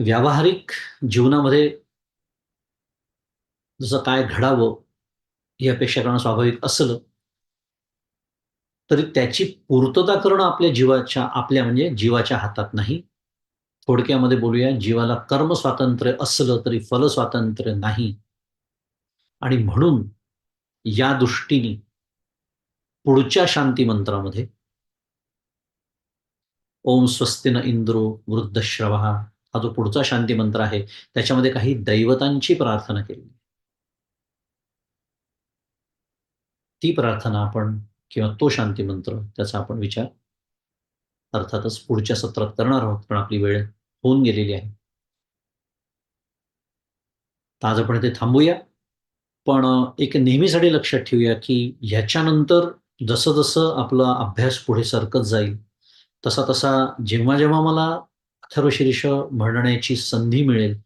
व्यावहारिक जीवनामध्ये जसं काय घडावं ही अपेक्षा करणं स्वाभाविक असलं, तरी त्याची पूर्तता करणं आपल्या म्हणजे जीवाच्या हातात नाही. थोडक्यामध्ये बोलूया, जीवाला कर्म स्वातंत्र्य असलं तरी फल स्वातंत्र्य नाही. आणि म्हणून या दृष्टीने पुढच्या शांती मंत्रामध्ये ओम स्वस्ति न इंद्रो वृद्धश्रवा, हा जो पुढचा शांती मंत्र आहे, त्याच्यामध्ये काही दैवतांची प्रार्थना केली. ती प्रार्थना आपण, किंवा तो शांती मंत्र, त्याचा आपण विचार अर्थातच पुढच्या सत्रात करणार आहोत, पण आपली वेळ होऊन गेलेली आहे. तर आज आपण ते थांबूया. पण एक नेहमीसाठी लक्षात ठेवूया, की ह्याच्यानंतर जसं-जसं आपला अभ्यास पुढे सरकत जाईल, तसा-तसा जेव्हा-जेव्हा मला अथर्वशीर्ष म्हणण्याची संधी मिळेल,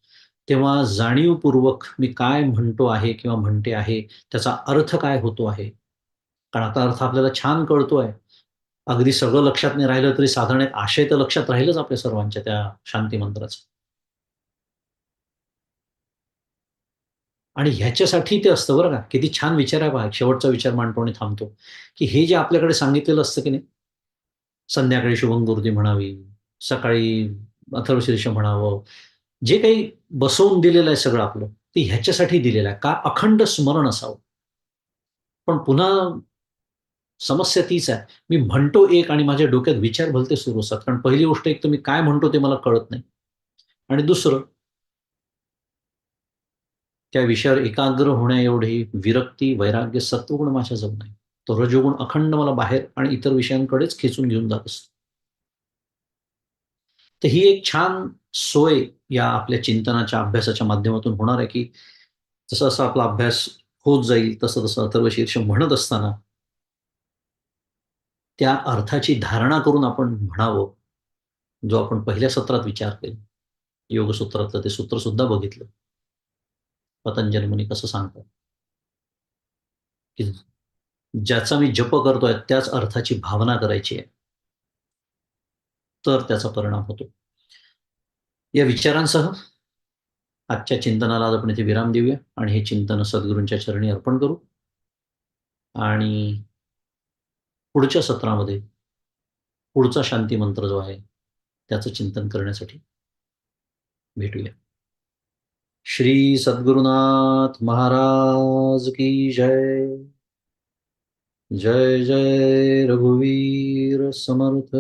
तेव्हा जाणीवपूर्वक मी काय म्हणतो आहे किंवा म्हणते आहे, त्याचा अर्थ काय होतो आहे. कारण आता अर्थ आपल्याला छान कळतोय. अगदी सगळं लक्षात नाही राहिलं तरी साधारण एक आशय तर लक्षात राहीलच आपल्या सर्वांच्या त्या शांती मंत्राचा. आणि ह्याच्यासाठी ते असतं बरं का. किती छान विचार आहे पहा. शेवटचा विचार मांडतो आणि थांबतो, की हे जे आपल्याकडे सांगितलेलं असतं की नाही, संध्याकाळी शुभंकरोती म्हणावी, सकाळी अथर्वशीर्ष म्हणावं, जे काही बसवून दिलेलं आहे सगळं आपलं, ते ह्याच्यासाठी दिलेलं आहे. का? अखंड स्मरण असावं. पण पुन्हा समस्या तीच आहे. मी म्हणतो एक आणि माझ्या डोक्यात विचार भलते सुरू असतात. कारण पहिली गोष्ट, एक तर मी काय म्हणतो ते मला कळत नाही. आणि दुसरं, त्या विषयावर एकाग्र होण्याएवढी विरक्ती, वैराग्य, सत्वगुण माझ्याजवळ नाही. तो रजोगुण अखंड मला बाहेर आणि इतर विषयांकडेच खेचून घेऊन जात असतो. तर ही एक छान सोय या आपल्या चिंतनाच्या, अभ्यासाच्या माध्यमातून होणार आहे, की जसा-जसा आपला अभ्यास होत जाईल तसं तसं अथर्वशीर्ष म्हणत असताना त्या अर्थाची धारणा करून आपण म्हणावं, जो आपण पहिल्या सत्रात विचार केला. योगसूत्रातलं ते सूत्र सुद्धा बघितलं. पतंजली मुनी कसं सांगतात, की ज्याचा मी जप करतोय त्याच अर्थाची भावना करायची आहे, तर त्याचा परिणाम होतो. या विचारांसह आजच्या चिंतनाला आज आपण इथे विराम देऊया आणि हे चिंतन सद्गुरूंच्या चरणी अर्पण करू आणि पुढच्या सत्रामध्ये पुढचा शांती मंत्र जो आहे, त्याचं चिंतन करण्यासाठी भेटूया. श्री सद्गुरुनाथ महाराज की जय. जय जय रघुवीर समर्थ.